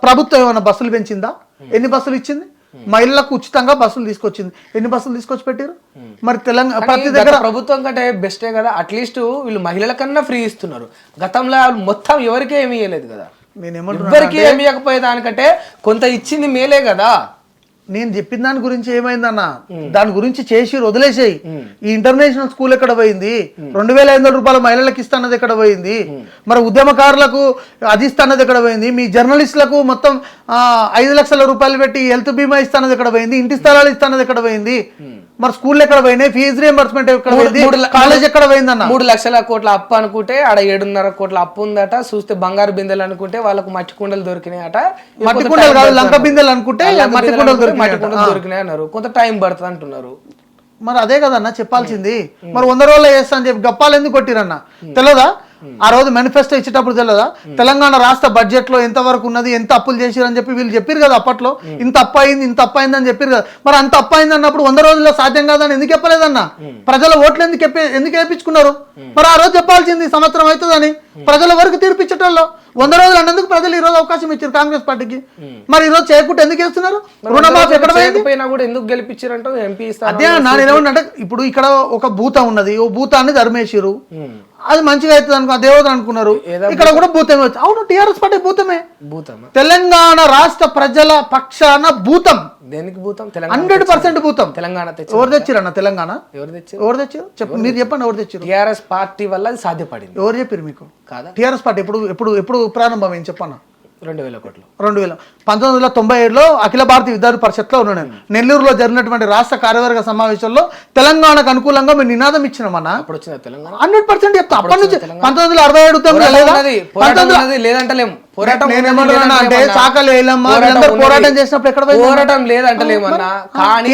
ప్రభుత్వం ఏమైనా బస్సులు పెంచిందా? ఎన్ని బస్సులు ఇచ్చింది? మహిళలకు ఉచితంగా బస్సులు తీసుకొచ్చింది. ఎన్ని బస్సులు తీసుకొచ్చి పెట్టారు? మరి తెలంగాణ ప్రతి దగ్గర ప్రభుత్వం కంటే బెస్టే కదా. అట్లీస్ట్ వీళ్ళు మహిళల కన్నా ఫ్రీ ఇస్తున్నారు. గతంలో మొత్తం ఎవరికీ ఏమి ఇవ్వలేదు కదా. ఎవరికి ఏమి ఇవ్వకపోయే దానికంటే కొంత ఇచ్చింది మేలే కదా. నేను చెప్పిన దాని గురించి ఏమైందన్న, దాని గురించి చేసి వదిలేసేయి. ఈ ఇంటర్నేషనల్ స్కూల్ ఎక్కడ పోయింది? 2,500 రూపాయల మహిళలకు ఇస్తున్నది ఎక్కడ పోయింది? మరి ఉద్యమకారులకు అది ఇస్తున్నది ఎక్కడ పోయింది? మీ జర్నలిస్టులకు మొత్తం 5 లక్షల రూపాయలు పెట్టి హెల్త్ బీమా ఇస్తున్నది ఎక్కడ పోయింది? ఇంటి స్థలాలు ఇస్తున్నది ఎక్కడ పోయింది? మరి స్కూల్ ఎక్కడ పోయినాయి? ఫీజు రియంబర్స్మెంట్ ఎక్కడ పోయింది? కాలేజ్ ఎక్కడ పోయిందన్న? 3 లక్షల కోట్ల అప్పు అనుకుంటే ఆడ 7.5 కోట్ల అప్పు ఉందట. చూస్తే బంగారు బిందెలు అనుకుంటే వాళ్ళకు మట్టి కుండలు దొరికినాయట. మట్టి కుండలు కాదు, లంక బిందెలు అనుకుంటే మట్టి కుండలు దొరికినాయి అన్నారు. కొంత టైం పడుతుంది అంటున్నారు. మరి అదే కదన్నా చెప్పాల్సింది. మరి 100 రోజులు చేస్తా అని చెప్పి గప్పాలు ఎందుకు కొట్టిరన్నా? తెలియదా? ఆ రోజు మేనిఫెస్టో ఇచ్చేటప్పుడు తెలియదా? తెలంగాణ రాష్ట్ర బడ్జెట్ లో ఎంత వరకు ఉన్నది, ఎంత అప్పులు చేసిరని చెప్పి వీళ్ళు చెప్పారు కదా అప్పట్లో. ఇంత అప్పు అయింది, ఇంత అప్పు అయిందని చెప్పారు కదా. మరి అంత అప్పు అయింది అన్నప్పుడు 100 రోజుల్లో సాధ్యం కాదని ఎందుకు చెప్పలేదన్నా? ప్రజల ఓట్లు ఎందుకు వేయించుకున్నారు? మరి ఆ రోజు చెప్పాల్సింది సంవత్సరం అవుతుందని. ప్రజల వరకు తీర్పిచ్చటంలో 100 రోజులు అన్నందుకు ప్రజలు ఈ రోజు అవకాశం ఇచ్చారు కాంగ్రెస్ పార్టీకి. మరి ఈ రోజు చేయకుండా ఎందుకు వేస్తున్నారు? రుణమాఫీ ఎక్కడ ఎందుకు గెలిపించారంటే ఎంపీ అదే నేనేమంటే, ఇప్పుడు ఇక్కడ ఒక భూతం ఉన్నది, ఓ భూతాన్ని ధర్మేసిరు, అది మంచిగా అవుతుంది అనుకో, దేవత అనుకున్నారు. ఇక్కడ కూడా భూతమే వచ్చి. అవును, టీఆర్ఎస్ పార్టీ భూతమే. తెలంగాణ రాష్ట్ర ప్రజల పక్షాన భూతం. దేనికి భూతం? 100% భూతం. తెలంగాణ ఎవరు తెచ్చిరన్న? తెలంగాణ ఎవరు తెచ్చారు? చెప్పండి, మీరు చెప్పండి. ఎవరు తెచ్చారు? టీఆర్ఎస్ పార్టీ వల్ల అది సాధ్యపడింది. ఎవరు చెప్పారు మీకు? కాదా? టీఆర్ఎస్ పార్టీ ఎప్పుడు ప్రారంభమైంది చెప్పన్నా? 2,000 కోట్లు. 1997లో అఖిల భారతీయ విద్యార్థి పరిషత్లో ఉన్నాను నేను. నెల్లూరులో జరిగినటువంటి రాష్ట్ర కార్యవర్గ సమావేశంలో తెలంగాణకు అనుకూలంగా మేము నినాదం ఇచ్చినామన్నా. 100% చెప్తా. అప్పటి నుంచి 1967 లేదంటలేము. అంటే చాకలి పోరాటం చేసినప్పుడు ఎక్కడ పోరాటం లేదంటలేమన్నా. కానీ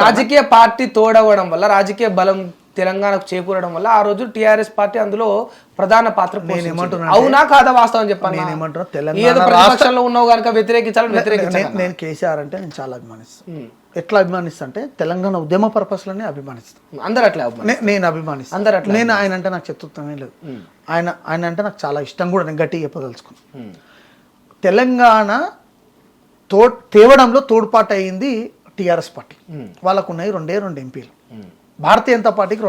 రాజకీయ పార్టీ తోడవడం వల్ల, రాజకీయ బలం తెలంగాణకు చేకూరడం వల్ల ఆ రోజు టీఆర్ఎస్ పార్టీ అందులో ప్రధాన పాత్ర పోషించింది. అవునా కాదా? వాస్తవం చెప్పాను. ప్రతిపక్షంలో ఉన్నావు కనుక వ్యతిరేకించాలి. నేను కేసీఆర్ అంటే నేను చాలా అభిమానిస్తాను. ఎట్లా అభిమానిస్తా అంటే తెలంగాణ ఉద్యమ పర్పస్ లోనే అభిమానిస్తాను. అందరు అట్లా నేను అభిమానిస్తాను. నేను ఆయన అంటే నాకు శత్రుత్వమే లేదు. ఆయన అంటే నాకు చాలా ఇష్టం కూడా. నేను గట్టిగా చెప్పదలుచుకున్నాను. తెలంగాణ తేవడంలో తోడ్పాటు అయింది టీఆర్ఎస్ పార్టీ. వాళ్ళకు ఉన్నాయి 2 ఎంపీలు. భారతీయ జనతా పార్టీకి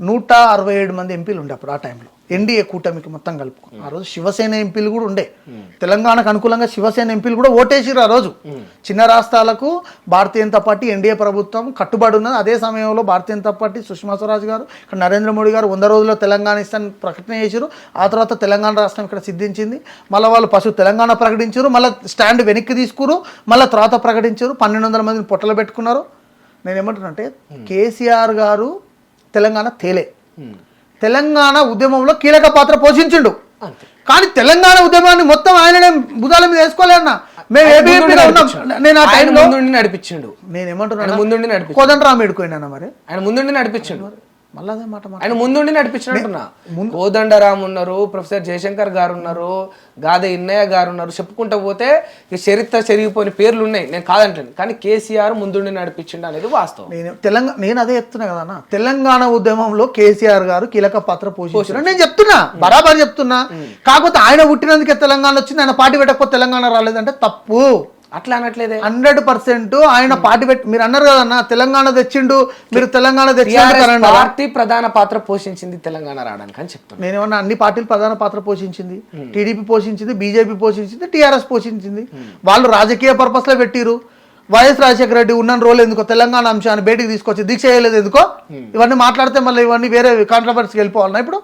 167 మంది ఎంపీలు ఉండే అప్పుడు ఆ టైంలో, ఎన్డీఏ కూటమికి మొత్తం కలుపుకుని. ఆ రోజు శివసేన ఎంపీలు కూడా ఉండే, తెలంగాణకు అనుకూలంగా శివసేన ఎంపీలు కూడా ఓటేసిరు ఆ రోజు. చిన్న రాష్ట్రాలకు భారతీయ జనతా పార్టీ ఎన్డీఏ ప్రభుత్వం కట్టుబడి ఉన్నది. అదే సమయంలో భారతీయ జనతా పార్టీ సుష్మా స్వరాజ్ గారు, ఇక్కడ నరేంద్ర మోడీ గారు 100 రోజుల్లో తెలంగాణ ఇస్తాను ప్రకటన చేశారు. ఆ తర్వాత తెలంగాణ రాష్ట్రం ఇక్కడ సిద్ధించింది. మళ్ళీ వాళ్ళు తెలంగాణ ప్రకటించారు, మళ్ళీ స్టాండ్ వెనక్కి తీసుకురు, మళ్ళీ తర్వాత ప్రకటించారు. 1200 మందిని పొట్టలు పెట్టుకున్నారు. నేను ఏమంటున్నానంటే కేసీఆర్ గారు తెలంగాణ తేలే, తెలంగాణ ఉద్యమంలో కీలక పాత్ర పోషించిండు. కానీ తెలంగాణ ఉద్యమాన్ని మొత్తం ఆయననే భుజాల మీద వేసుకోలేదన్న. మేము ఏబీఎంపీలో ఉన్నాం. నేను ఆ టైంలో నడిపించిండు. నేను ఏమంటున్నాను, ముందుండి నడిపించిండు. కోదండరామ్ ఎడుకోయినా మరి ఆయన ముందుండి నడిపించిండు. మళ్ళీ అదే మాట ఆయన ముందుండి నడిపించినట్టున్నా. కోదండరామ్ ఉన్నారు, ప్రొఫెసర్ జయశంకర్ గారు ఉన్నారు, గాదే ఇన్నయ్య గారు ఉన్నారు, చెప్పుకుంటూ పోతే ఈ చరిత్ర చెరిగిపోయిన పేర్లు ఉన్నాయి. నేను కాదంటాను, కానీ కేసీఆర్ ముందుండి నడిపించిండు అనేది వాస్తవం. నేను అదే చెప్తున్నా కదా, తెలంగాణ ఉద్యమంలో కేసీఆర్ గారు కీలక పాత్ర పోషించారు నేను చెప్తున్నా, బరాబర్ చెప్తున్నా. కాకపోతే ఆయన పుట్టినందుకే తెలంగాణ వచ్చింది, ఆయన పార్టీ పెట్టకపోతే తెలంగాణ రాలేదంటే తప్పు. అట్లా అనట్లేదే. 100% ఆయన పార్టీ పెట్టి మీరు అన్నారు కదన్నా, తెలంగాణ తెచ్చిండు, మీరు తెలంగాణ తెచ్చిండు. పార్టీ ప్రధాన పాత్ర పోషించింది తెలంగాణ రావడానికి అని చెప్తాను. నేనేమన్నా అన్ని పార్టీలు ప్రధాన పాత్ర పోషించింది. టీడీపీ పోషించింది, బీజేపీ పోషించింది, టీఆర్ఎస్ పోషించింది. వాళ్ళు రాజకీయ పర్పస్ లో పెట్టిరు. వైఎస్ రాజశేఖర రెడ్డి ఉన్న రోజులు ఎందుకో తెలంగాణ అంశాన్ని బయటికి తీసుకొచ్చి దీక్ష చేయలేదు ఎందుకో. ఇవన్నీ మాట్లాడితే మళ్ళీ ఇవన్నీ వేరే కాంట్రవర్సీకి వెళ్ళిపోవాలన్నా ఇప్పుడు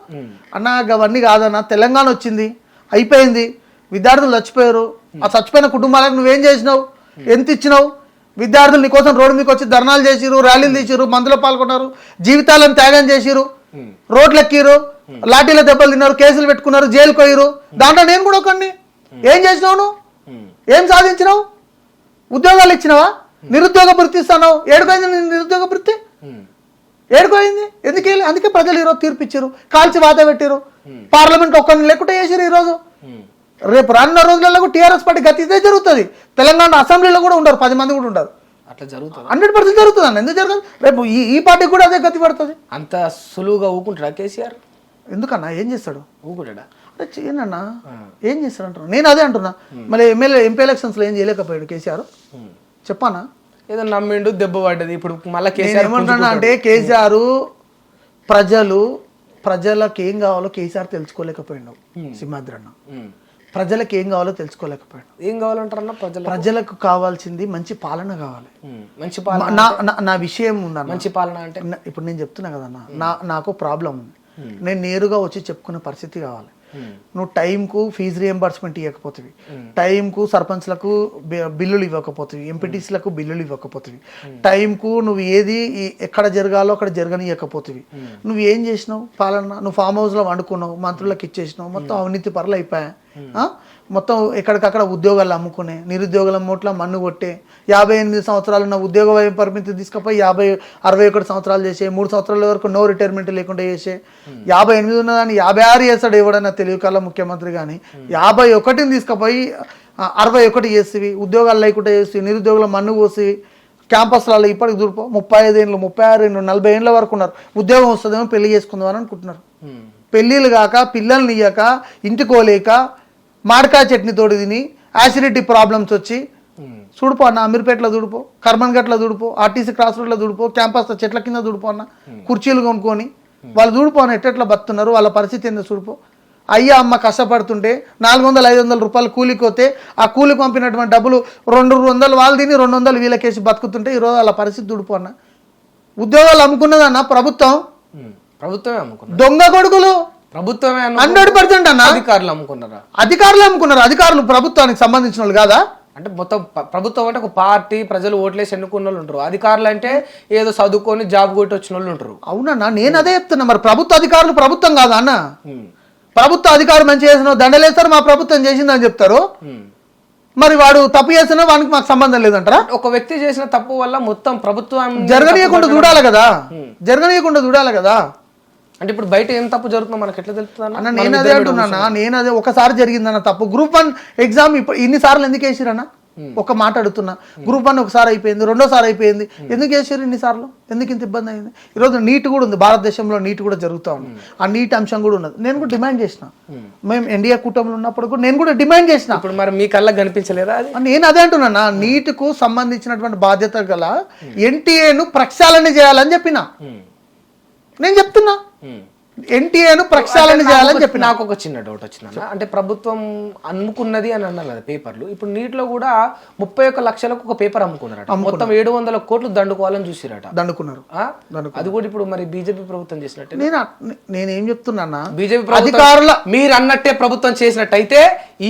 అన్నా. అవన్నీ కాదన్నా, తెలంగాణ వచ్చింది, అయిపోయింది. విద్యార్థులు చచ్చిపోయారు. ఆ చచ్చిపోయిన కుటుంబాలకు నువ్వేం చేసినావు, ఎంత ఇచ్చినావు? విద్యార్థులు నీకోసం రోడ్డు మీకు వచ్చి ధర్నాలు చేసిరు, ర్యాలీలు తీసిరు, మందులో పాల్గొన్నారు, జీవితాలను త్యాగం చేసిరు, రోడ్లు ఎక్కిరు, లాఠీల దెబ్బలు తిన్నారు, కేసులు పెట్టుకున్నారు, జైలుకు పోయిరు. దాంట్లో నేను కూడా ఒకడిని. ఏం చేసినావు నువ్వు? ఏం సాధించినావు? ఉద్యోగాలు ఇచ్చినావా? నిరుద్యోగ భృతి ఇస్తావు. ఏడుకోయింది నిరుద్యోగ భృతి? ఏడుకోయింది ఎందుకు? అందుకే ప్రజలు ఈరోజు తీర్పు ఇచ్చారు, కాల్చి వాత పెట్టారు. పార్లమెంట్ ఒక్కరిని లేకుంటే చేసారు. ఈరోజు రేపు రానున్న రోజులలో టీఆర్ఎస్ పార్టీ గతి ఇదే జరుగుతుంది. తెలంగాణ అసెంబ్లీలో కూడా ఉండరు, 10 మంది కూడా ఉండరు. అట్లా జరుగుతుంది. 100% జరుగుతుంది అన్న. ఎందుకు జరగదు? రేపు ఈ పార్టీకి కూడా అదే గతి పడుతుంది. అంత సులువుగా ఊకుంటాడా కేసీఆర్? ఎందుకన్నా, ఏం చేస్తాడు? ఊకుంటాడా? అంటే చేయనన్నా, ఏం చేస్తాడు అంటున్నా. నేను అదే అంటున్నా. మళ్ళీ ఎంపీ ఎలక్షన్స్లో ఏం చేయలేకపోయాడు కేసీఆర్? చెప్పానా? ఏదో నమ్మిండు, దెబ్బ పడ్డది. ఇప్పుడు మళ్ళీ కేసీఆర్ ఏమంటున్నా అంటే, కేసీఆర్ ప్రజలకు ఏం కావాలో కేసీఆర్ తెలుసుకోలేకపోయాడు. సింహాద్రి అన్న ప్రజలకు ఏం కావాలో తెలుసుకోలేకపోయాడు. ఏం కావాలంటారన్నా? ప్రజలకు కావాల్సింది మంచి పాలన కావాలి. మంచి పాలన నా విషయం ఉందన్న. మంచి పాలన అంటే ఇప్పుడు నేను చెప్తున్నా కదన్నా, నాకు ప్రాబ్లం ఉంది. నేను నేరుగా వచ్చి చెప్పుకునే పరిస్థితి కావాలి. నువ్వు టైంకు ఫీజు రియంబర్స్మెంట్ ఇవ్వకపోతుంది, టైంకు సర్పంచ్లకు బిల్లులు ఇవ్వకపోతుంది, ఎంపీటీసీలకు బిల్లులు ఇవ్వకపోతుంది, టైంకు నువ్వు ఏది ఎక్కడ జరగాలో అక్కడ జరగనియకపోతుంది. నువ్వు ఏం చేసినావు పాలన? నువ్వు ఫామ్ హౌస్లో వండుకున్నావు, మంత్రులకు ఇచ్చేసినావు, మొత్తం అవినీతి పరులు అయిపోయా. మొత్తం ఎక్కడికక్కడ ఉద్యోగాలు అమ్ముకునే, నిరుద్యోగుల మూట్ల మన్ను కొట్టే, 58 సంవత్సరాలు ఉన్న ఉద్యోగ వయ పరిమితి తీసుకుపోయి 61 సంవత్సరాలు చేసే, 3 సంవత్సరాల వరకు నో రిటైర్మెంట్ లేకుండా చేసే, 58 ఉన్నదాన్ని 56 చేస్తాడు ఎవడన్నా తెలివికల్లా ముఖ్యమంత్రి. కానీ 51ని తీసుకుపోయి 61 చేసేవి, ఉద్యోగాలు లేకుండా చేసి, నిరుద్యోగుల మన్ను పోసి, క్యాంపస్లలో ఇప్పటికి దూరిపో 35 ఏళ్ళు, 36 ఏళ్ళు, 40 ఏళ్ళ వరకు ఉన్నారు. ఉద్యోగం వస్తుందేమో పెళ్లి చేసుకుందామని అనుకుంటున్నారు. పెళ్ళిళ్ళు కాక, పిల్లల్ని ఇయ్యక, ఇంటికోలేక, మాడకాయ చట్నీ తోడు తిని, యాసిడిటీ ప్రాబ్లమ్స్ వచ్చి చూడిపో అన్న. అమీర్పేటలో చూడిపో, కర్మన్ఘట్లో చూడిపో, ఆర్టీసీ క్రాస్ రోడ్లో చూడిపో, క్యాంపస్ చెట్ల కింద చూడిపో అన్న. కుర్చీలు కొనుక్కొని వాళ్ళు చూడిపో అన్న ఎట్లా బతున్నారు, వాళ్ళ పరిస్థితి ఏందో చూడిపో. అయ్యా అమ్మ కష్టపడుతుంటే 400-500 రూపాయలు కూలికి పోతే, ఆ కూలికి పంపినటువంటి డబ్బులు 200 వాళ్ళు తిని 200 వీళ్ళకేసి బతుకుతుంటే ఈరోజు వాళ్ళ పరిస్థితి చూడిపో అన్న. ఉద్యోగాలు అమ్ముకున్నదన్న ప్రభుత్వం. ప్రభుత్వమే అమ్ముకున్నారు. దొంగ కొడుకులు ప్రభుత్వమే 100% అన్న. అధికారులు అమ్ముకున్నారా? అధికారులు అమ్ముకున్నారు. అధికారులు ప్రభుత్వానికి సంబంధించిన వాళ్ళు కాదా? అంటే మొత్తం ప్రభుత్వం అంటే ఒక పార్టీ, ప్రజలు ఓట్లేసి ఎన్నుకున్న వాళ్ళు ఉంటారు. అధికారులు అంటే ఏదో చదువుకొని జాబ్ కొట్టి వచ్చిన వాళ్ళు ఉంటారు. అవునన్నా, నేను అదే చెప్తున్నా. మరి ప్రభుత్వ అధికారులు ప్రభుత్వం కాదా అన్న? ప్రభుత్వ అధికారులు మంచి చేసిన దండలేస్తారు, మా ప్రభుత్వం చేసిందని చెప్తారు. మరి వాడు తప్పు చేసినా వానికి మాకు సంబంధం లేదంటారా? ఒక వ్యక్తి చేసిన తప్పు వల్ల మొత్తం ప్రభుత్వం జరగనీయకుండా చూడాలి కదా, జరగనీయకుండా చూడాలి కదా. అంటే ఇప్పుడు బయట ఏం తప్పు జరుగుతుందో మనకి ఎట్లా తెలుస్తుంది అన్న? నేను అదే అంటున్నా. నేను అదే ఒకసారి జరిగిందన్న తప్పు. గ్రూప్ 1 ఎగ్జామ్ ఇప్పుడు ఇన్నిసార్లు ఎందుకు వేసిరన్నా? ఒక మాట అడుగుతున్నా. గ్రూప్ 1 ఒకసారి అయిపోయింది, రెండోసారి అయిపోయింది, ఎందుకు చేశారు ఇన్నిసార్లు? ఎందుకు ఇంత ఇబ్బంది అయింది? ఈరోజు నీట్ కూడా ఉంది, భారతదేశంలో నీట్ కూడా జరుగుతూ ఉంది. ఆ నీట్ అంశం కూడా ఉన్నది. నేను కూడా డిమాండ్ చేసిన, మేము ఎన్డీఏ కూటమిలో ఉన్నప్పుడు కూడా నేను కూడా డిమాండ్ చేసిన. ఇప్పుడు మరి మీ కళ్ళకి కనిపించలేదా అది? నేను అదే అంటున్నా, నీట్కు సంబంధించినటువంటి బాధ్యత గల ఎన్టీఏను ప్రక్షాళన చేయాలని చెప్పిన. నేను చెప్తున్నా ఎన్టీఏను ప్రక్షాళన చేయాలని చెప్పి. నాకు ఒక చిన్న డౌట్ వచ్చిందన్న, అంటే ప్రభుత్వం అమ్ముకున్నది అని అన్నారు కదా పేపర్లు. ఇప్పుడు నీటిలో కూడా 31 లక్షలకు ఒక పేపర్ అమ్ముకున్నారట, మొత్తం 700 కోట్లు దండుకోవాలని చూసిరట. దండుకున్నారు. అది కూడా ఇప్పుడు మరి బీజేపీ ప్రభుత్వం చేసినట్టే. నేనేం చెప్తున్నా, బీజేపీ అధికారుల మీరు అన్నట్టే ప్రభుత్వం చేసినట్టయితే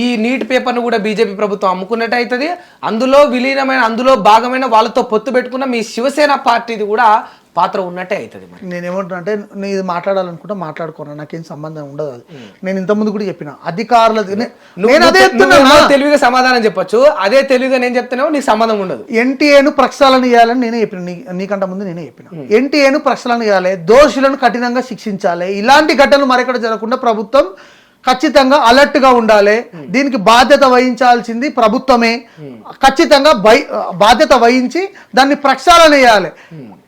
ఈ నీట్ పేపర్ ను కూడా బీజేపీ ప్రభుత్వం అమ్ముకున్నట్టు అవుతుంది. అందులో విలీనమైన, అందులో భాగమైన వాళ్ళతో పొత్తు పెట్టుకున్న మీ శివసేన పార్టీది కూడా పాత్ర ఉన్నట్టే అవుతుంది. మరి నేనేమంటున్నా అంటే, నేను ఇది మాట్లాడాలనుకుంటా మాట్లాడుకున్నా, నాకేం సంబంధం ఉండదు. అది నేను ఇంతకుముందు కూడా చెప్పిన అధికారుల తెలివిగా సమాధానం చెప్పొచ్చు, అదే తెలివిగా నేను చెప్తున్నావు నీకు సంబంధం ఉండదు. ఎన్టీఏను ప్రక్షాళన చేయాలని నేనే చెప్పిన, నీకంటే ముందు నేనే చెప్పిన. ఎన్టీఏను ప్రక్షాళన చేయాలి, దోషులను కఠినంగా శిక్షించాలి. ఇలాంటి ఘటనలు మరెక్కడ జరగకుండా ప్రభుత్వం ఖచ్చితంగా అలర్ట్ గా ఉండాలి. దీనికి బాధ్యత వహించాల్సింది ప్రభుత్వమే. ఖచ్చితంగా బాధ్యత వహించి దాన్ని ప్రక్షాళన చేయాలి,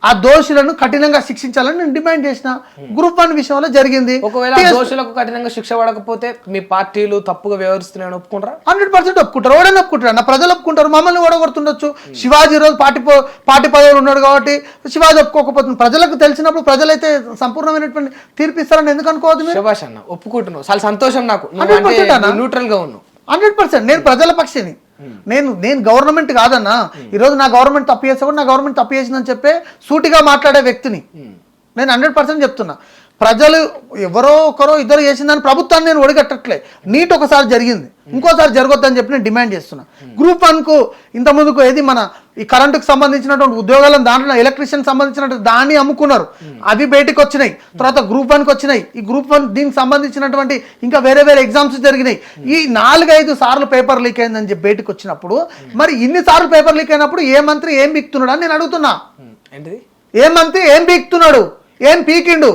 ఆ దోషులను కఠినంగా శిక్షించాలని నేను డిమాండ్ చేసిన. గ్రూప్ 1 విషయంలో జరిగింది. ఒకవేళ దోషులకు కఠినంగా శిక్ష పడకపోతే మీ పార్టీలు తప్పుగా వ్యవహరిస్తున్నాయని ఒప్పుకుంటారా? 100% ఒప్పుకుంటారు. ఎవరైనా ఒప్పుకుంటారు, నా ప్రజలు ఒప్పుకుంటారు. మమ్మల్ని ఓడగొడుతుండొచ్చు. శివాజీ రోజు పార్టీ పదవులు ఉన్నాడు కాబట్టి శివాజీ ఒప్పుకోకపోతుంది. ప్రజలకు తెలిసినప్పుడు ప్రజలైతే సంపూర్ణమైనటువంటి తీర్పు ఇస్తారని ఎందుకు అనుకోవద్దు? శభాష్ అన్న, ఒప్పుకుంటున్నావు, చాలా సంతోషం. నాకు 100% న్యూట్రల్ గా ఉన్నావు. 100% నేను ప్రజల పక్షిని. నేను గవర్నమెంట్ కాదన్నా. ఈరోజు నా గవర్నమెంట్ తప్పు చేస్తే కూడా నా గవర్నమెంట్ తప్పు చేసిందని చెప్పే సూటిగా మాట్లాడే వ్యక్తిని నేను 100% చెప్తున్నా. ప్రజలు ఎవరో ఒకరో ఇద్దరు చేసిందని ప్రభుత్వాన్ని నేను ఒడిగట్టట్లే. నీట్ ఒకసారి జరిగింది, ఇంకోసారి జరగొద్దని చెప్పి నేను డిమాండ్ చేస్తున్నా. గ్రూప్ 1కు ఇంత ముందుకు ఏది మన ఈ కరెంటుకు సంబంధించినటువంటి ఉద్యోగాలను, దాంట్లో ఎలక్ట్రీషియన్ సంబంధించినటువంటి దాన్ని అమ్ముకున్నారు, అవి బయటకు వచ్చినాయి. తర్వాత గ్రూప్ 1కి వచ్చినాయి. ఈ గ్రూప్ 1 దీనికి సంబంధించినటువంటి ఇంకా వేరే ఎగ్జామ్స్ జరిగినాయి. ఈ 4-5 సార్లు పేపర్ లీక్ అయిందని చెప్పి బయటకు వచ్చినప్పుడు, మరి ఇన్ని సార్లు పేపర్ లీక్ అయినప్పుడు ఏ మంత్రి ఏం పీక్తున్నాడు అని నేను అడుగుతున్నా. ఏ మంత్రి ఏం పీక్తున్నాడు, ఏం పీకిండు?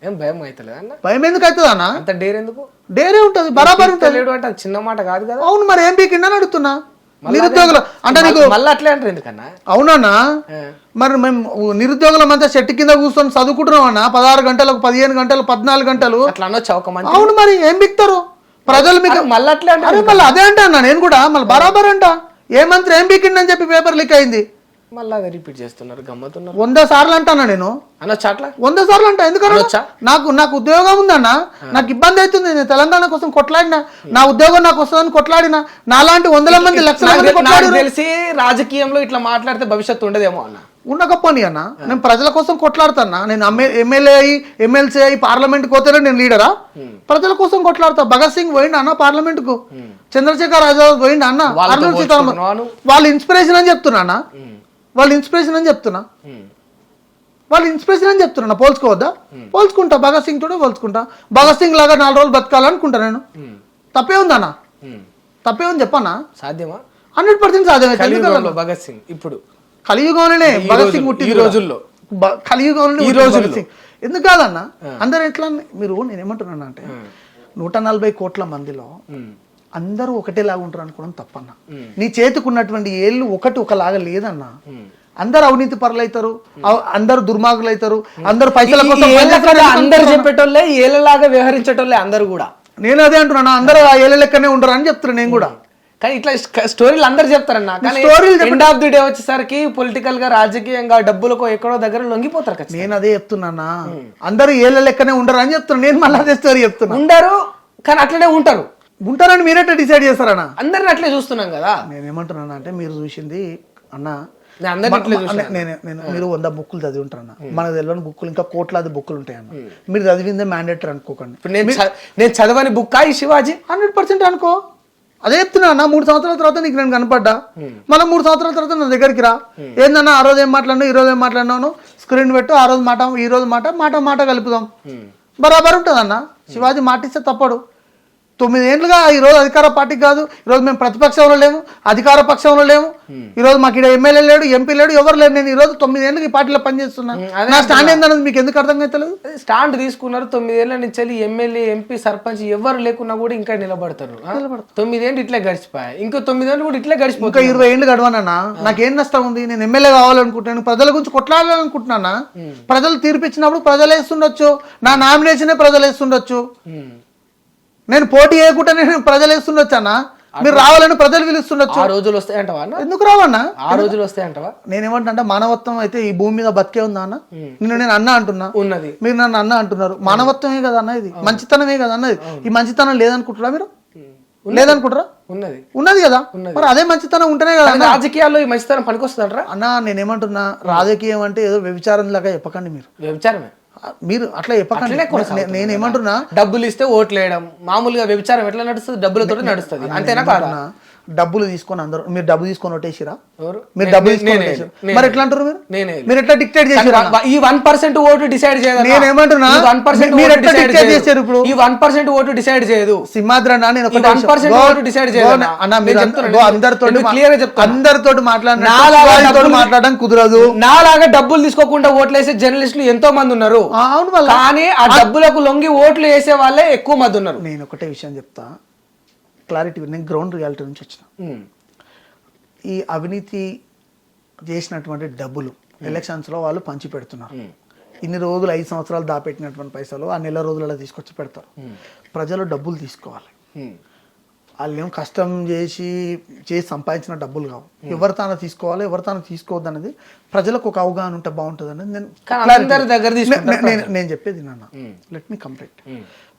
ఏం భయం అవుతలేదు అన్న? భయం ఎందుకు అవుతుంది అన్న? అంత డేర్ ఎందుకు? డేరే ఉంటుంది, బరాబర్ ఉంటుంది. అంటే చిన్న మాట కాదు కదా. అవును, మరి ఏం పీకిండని అడుగుతున్నా. నిరుద్యోగులు అంటే నీకు మళ్ళీ అట్లే అంటారు ఎందుకన్నా? అవునన్నా, మరి మేము నిరుద్యోగులం అంతా చెట్టు కింద కూర్చొని చదువుకుంటున్నాం అన్న. 16 గంటలకు 15 గంటలు 14 గంటలు అట్లా అనొచ్చు. అవును, మరి ఏం పీక్తారు ప్రజలు మీకు? మళ్ళీ అట్లే అంటారు. మళ్ళీ అదే అంట అన్న, నేను కూడా మళ్ళీ బరాబర్ అంట. ఏ మంత్రి ఏం పీకిండని చెప్పి పేపర్ లీక్ అయింది, మళ్ళీ అదే రిపీట్ చేస్తున్నారు, గమ్మతున్నారు. 100 సార్లు అంటానా నేను? అనొచ్చా అట్లా? 100 సార్లు అంటా. ఎందుకంటే నాకు ఉద్యోగం ఉందన్న, నాకు ఇబ్బంది అవుతుంది. నేను తెలంగాణ కోసం కొట్లాడినా, నా ఉద్యోగం నాకు వస్తుందని కొట్లాడినా, నాలాంటి 100 మంది 1,00,000 మంది తెలిసి రాజకీయంలో ఇట్లా మాట్లాడితే భవిష్యత్తు ఉండదేమో అన్న. ఉండకపోని అన్న, నేను ప్రజల కోసం కొట్లాడుతానా. నేను ఎమ్మెల్యే అయ్యి ఎమ్మెల్సీ అయ్యి పార్లమెంట్కి పోతేనే నేను లీడరా? ప్రజల కోసం కొట్లాడతా. భగత్ సింగ్ పోయిండు అన్న పార్లమెంట్ కు, చంద్రశేఖర్ ఆజాద్ పోయిండు అన్న, అర్జున్ సీతారామన్. వాళ్ళు ఇన్స్పిరేషన్ అని చెప్తున్నా అన్న, వాళ్ళు ఇన్స్పిరేషన్ అని చెప్తున్నా, వాళ్ళు ఇన్స్పిరేషన్ అని చెప్తున్నా. పోల్చుకోవద్దా? పోల్చుకుంటా, భగత్ సింగ్ తోడే పోల్చుకుంటా. భగత్ సింగ్ లాగా 4 రోజులు బతకాలనుకుంటా నేను. తప్పే ఉందన్నా? తప్పే ఉంది చెప్పన్నా? సాధ్యమా? 100% సాధ్యమే. భగత్ సింగ్ ఇప్పుడు కలియుగంలోనే భగత్ సింగ్ పుట్టి, ఈ రోజుల్లో కలియుగంలోనే ఈ రోజు భగత్ సింగ్. ఎందుకు కాదన్న? అందరు ఎట్లా మీరు, నేను ఏమంటున్నాను అంటే 140 కోట్ల మందిలో అందరూ ఒకటేలాగా ఉంటారు అనుకోవడం తప్పన్న. నీ చేతికున్నటువంటి ఏళ్ళు ఒకలాగా లేదన్నా. అందరు అవినీతి పరులు అవుతారు, అందరు దుర్మార్గులు అవుతారు, అందరు పైసల కోసం. అందరు చెప్పేటోళ్ళే ఏళ్ళలాగా వ్యవహరించేటోళ్ళే అందరు కూడా. నేను అదే అంటున్నా, అందరూ ఆ ఏళ్ళ లెక్కనే ఉంటారు అని చెప్తున్నా నేను కూడా. కానీ ఇట్లా స్టోరీలు అందరు చెప్తారన్న, కానీ ఎండ్ ఆఫ్ ది డే వచ్చేసరికి పొలిటికల్ గా, రాజకీయంగా, డబ్బులకు ఎక్కడో దగ్గర లొంగిపోతారు కదా. నేను అదే చెప్తున్నా, అందరూ ఏళ్ళ లెక్కనే ఉండరు అని చెప్తున్నా. నేను మళ్ళీ అదే స్టోరీ చెప్తున్నా. ఉండరు, కానీ అట్లనే ఉంటారని మీరేట డిసైడ్ చేస్తారన్నా? అందరిని అట్లే చూస్తున్నాం కదా. నేనేమంటున్నా అంటే, మీరు చూసింది అన్న, మీరు 100 బుక్కులు చదివి ఉంటారన్న, మనకు తెలియని బుక్కులు ఇంకా కోట్లాది బుక్కులు ఉంటాయన్న. మీరు చదివిందే మ్యాండేటరీ అనుకోకండి. నేను చదవని బుక్ ఈ శివాజీ 100% అనుకో. అదే చెప్తున్నా అన్న. 3 సంవత్సరాల తర్వాత నీకు నేను కనపడ్డా, మళ్ళీ 3 సంవత్సరాల తర్వాత నా దగ్గరికి రా. ఏందన్నా ఆ రోజు ఏం మాట్లాడినా, ఈ రోజు ఏం మాట్లాడినాను, స్క్రీన్ పెట్టు, ఆ రోజు మాట, ఈ రోజు మాట, మాట కలుపుదాం, బరాబర్ ఉంటుంది అన్న. శివాజీ మాటిస్తే తప్పడు. 9 ఏళ్ళుగా ఈరోజు అధికార పార్టీకి కాదు, ఈరోజు మేము ప్రతిపక్షంలో లేము, అధికార పక్షంలో లేము, ఈరోజు మాకు ఇక్కడ ఎమ్మెల్యే లేడు, ఎంపీ లేడు, ఎవరు లేరు. నేను ఈరోజు 9 ఏళ్ళకి ఈ పార్టీలో పనిచేస్తున్నా. నా స్టాండ్ ఏందన్నది మీకు ఎందుకు అర్థం అవుతలేదు? స్టాండ్ తీసుకున్నారు 9 ఏళ్ల నుంచి వెళ్ళి ఎమ్మెల్యే, ఎంపీ, సర్పంచ్ ఎవరు లేకున్నా కూడా ఇంకా నిలబడతారు. 9 ఏళ్ళు ఇట్లే గడిచిపోయాయి, ఇంకో 9 ఏళ్ళు కూడా ఇట్లే గడిచిపోయి, ఇంకా 20 ఏళ్ళు గడవనన్నా. నాకేం నష్టం ఉంది? నేను ఎమ్మెల్యే కావాలనుకుంటున్నాను, ప్రజల గురించి కొట్లాడాలనుకుంటున్నా. ప్రజలు తీర్పిచ్చినప్పుడు ప్రజలు వేస్తుండొచ్చు, నా నామినేషనే ప్రజలు వేస్తుండొచ్చు, నేను పోటీ చేయకుండా నేను ప్రజలు వేస్తుండొచ్చు అన్న. మీరు రావాలని ప్రజలు పిలుస్తుండొచ్చు. ఆ రోజులు వస్తాయంటవా? ఎందుకు రావన్నా? ఆ రోజులు వస్తాయంటవా? నేనేమంటే మానవత్వం అయితే ఈ భూమి మీద బతికే ఉందా అన్న? నేను అన్న అంటున్నా, ఉన్నది, మీరు నన్ను అన్న అంటున్నారు. మానవత్వమే కదా అన్న, ఇది మంచితనమే కదా అన్నది. ఈ మంచితనం లేదనుకుంటారా మీరు? లేదనుకుంటారా? ఉన్నది, ఉన్నది కదా. మరి అదే మంచితనం ఉంటేనే కదా. రాజకీయాల్లో ఈ మంచితనం పనికొస్తుందంటారా అన్న? నేనేమంటున్నా, రాజకీయం అంటే ఏదో వ్యభిచారం లాగా చెప్పకండి. మీరు వ్యభిచారమే, మీరు అట్లా చెప్పకండి. నేనేమంటున్నా, డబ్బులు ఇస్తే ఓట్లు వేయడం మామూలుగా. వ్యభిచారం ఎట్లా నడుస్తుంది? డబ్బులతో నడుస్తుంది, అంతేనా కాదా? డబ్బులు తీసుకొని అందరూ, మీరు డబ్బు తీసుకొని ఓటేసిరా? ఎవరు? మీరు డబ్బు తీసుకొని మరి ఎట్లా అంటారు? మీరు ఎట్లా డిక్టేట్ చేసారు? ఈ 1% ఓటు డిసైడ్ చేయదు. నేనేమంటున్నా, మీరు ఎట్లా డిక్టేట్ చేశారు? ఇప్పుడు ఈ 1% ఓటు డిసైడ్ చేయదు. సింహాద్రన్న, నేను ఈ 1% ఓటు డిసైడ్ చేయదు అన్న. మీరు అందరితో మాట్లాడడం కుదరదు. నాలాగా డబ్బులు తీసుకోకుండా ఓట్లు వేసే జర్నలిస్టులు ఎంతో మంది ఉన్నారు. అవును, కానీ ఆ డబ్బులకు లొంగి ఓట్లు వేసే వాళ్ళే ఎక్కువ మంది ఉన్నారు. నేను ఒకటే విషయం చెప్తా, క్లారిటీ. నేను గ్రౌండ్ రియాలిటీ నుంచి వచ్చిన. ఈ అవినీతి చేసినటువంటి డబ్బులు ఎలక్షన్స్లో వాళ్ళు పంచి పెడుతున్నారు. ఇన్ని రోజులు 5 సంవత్సరాలు దాపెట్టినటువంటి పైసలు ఆ నెల రోజులలో తీసుకొచ్చి పెడతారు. ప్రజలు డబ్బులు తీసుకోవాలి. వాళ్ళు ఏం కష్టం చేసి సంపాదించిన డబ్బులు కావు. ఎవరు తాను తీసుకోవాలి, ఎవరు తాను తీసుకోవద్దు అనేది ప్రజలకు ఒక అవగాహన ఉంటే బాగుంటుంది అనేది నేను చెప్పేది. నాన్న, లెట్ మీ కంప్లీట్.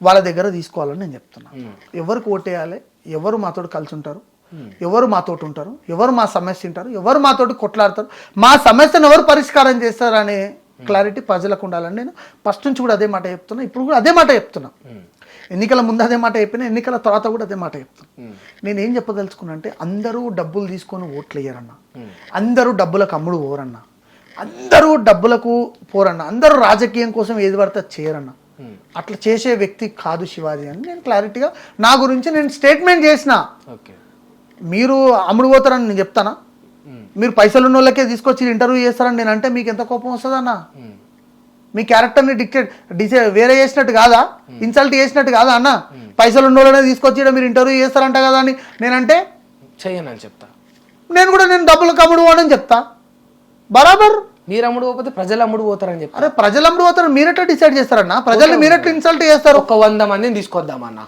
వాళ్ళ దగ్గర తీసుకోవాలని నేను చెప్తున్నా. ఎవరికి ఓటేయాలి, ఎవరు మాతోటి కలిసి ఉంటారు, ఎవరు మాతోటి ఉంటారు, ఎవరు మా సమస్య ఉంటారు, ఎవరు మాతోటి కొట్లాడతారు, మా సమస్యను ఎవరు పరిష్కారం చేస్తారు అనే క్లారిటీ ప్రజలకు ఉండాలని నేను ఫస్ట్ నుంచి కూడా అదే మాట చెప్తున్నా. ఇప్పుడు కూడా అదే మాట చెప్తున్నా. ఎన్నికల ముందు అదే మాట చెప్పినా, ఎన్నికల తర్వాత కూడా అదే మాట చెప్తాను. నేను ఏం చెప్పదలుచుకున్నా అంటే, అందరూ డబ్బులు తీసుకొని ఓట్లు వేయరన్న, అందరూ డబ్బులకు అమ్ముడు పోరన్న, అందరూ డబ్బులకు పోరన్న, అందరూ రాజకీయం కోసం ఏది పడితే చేయరన్న. అట్లా చేసే వ్యక్తి కాదు శివాజీ అని నేను క్లారిటీగా నా గురించి నేను స్టేట్మెంట్ చేసిన. మీరు అమ్ముడు పోతారని నేను చెప్తానా? మీరు పైసలు ఉన్న వాళ్ళకే తీసుకొచ్చి ఇంటర్వ్యూ చేస్తారని నేను అంటే మీకు ఎంత కోపం వస్తుందన్న? మీ క్యారెక్టర్ని వేరే చేసినట్టు కాదా? ఇన్సల్ట్ చేసినట్టు కాదా అన్న? పైసలు ఉన్న వాళ్ళనే తీసుకొచ్చి మీరు ఇంటర్వ్యూ చేస్తారంట కదా అని నేనంటే చెయ్యనని చెప్తా. నేను కూడా నేను డబ్బులకు అమ్ముడు పోవని చెప్తా. బరాబర్. మీరు అమ్ముడు పోతే ప్రజలు అమ్ముడు పోతారని చెప్పి. అరే ప్రజలు అమ్ముడు పోతారు, మీరెట్లా డిసైడ్ చేస్తారన్న? ప్రజల్ని మీరెట్లా ఇన్సల్ట్ చేస్తారు? ఒక 100 మందిని తీసుకొద్దామన్న,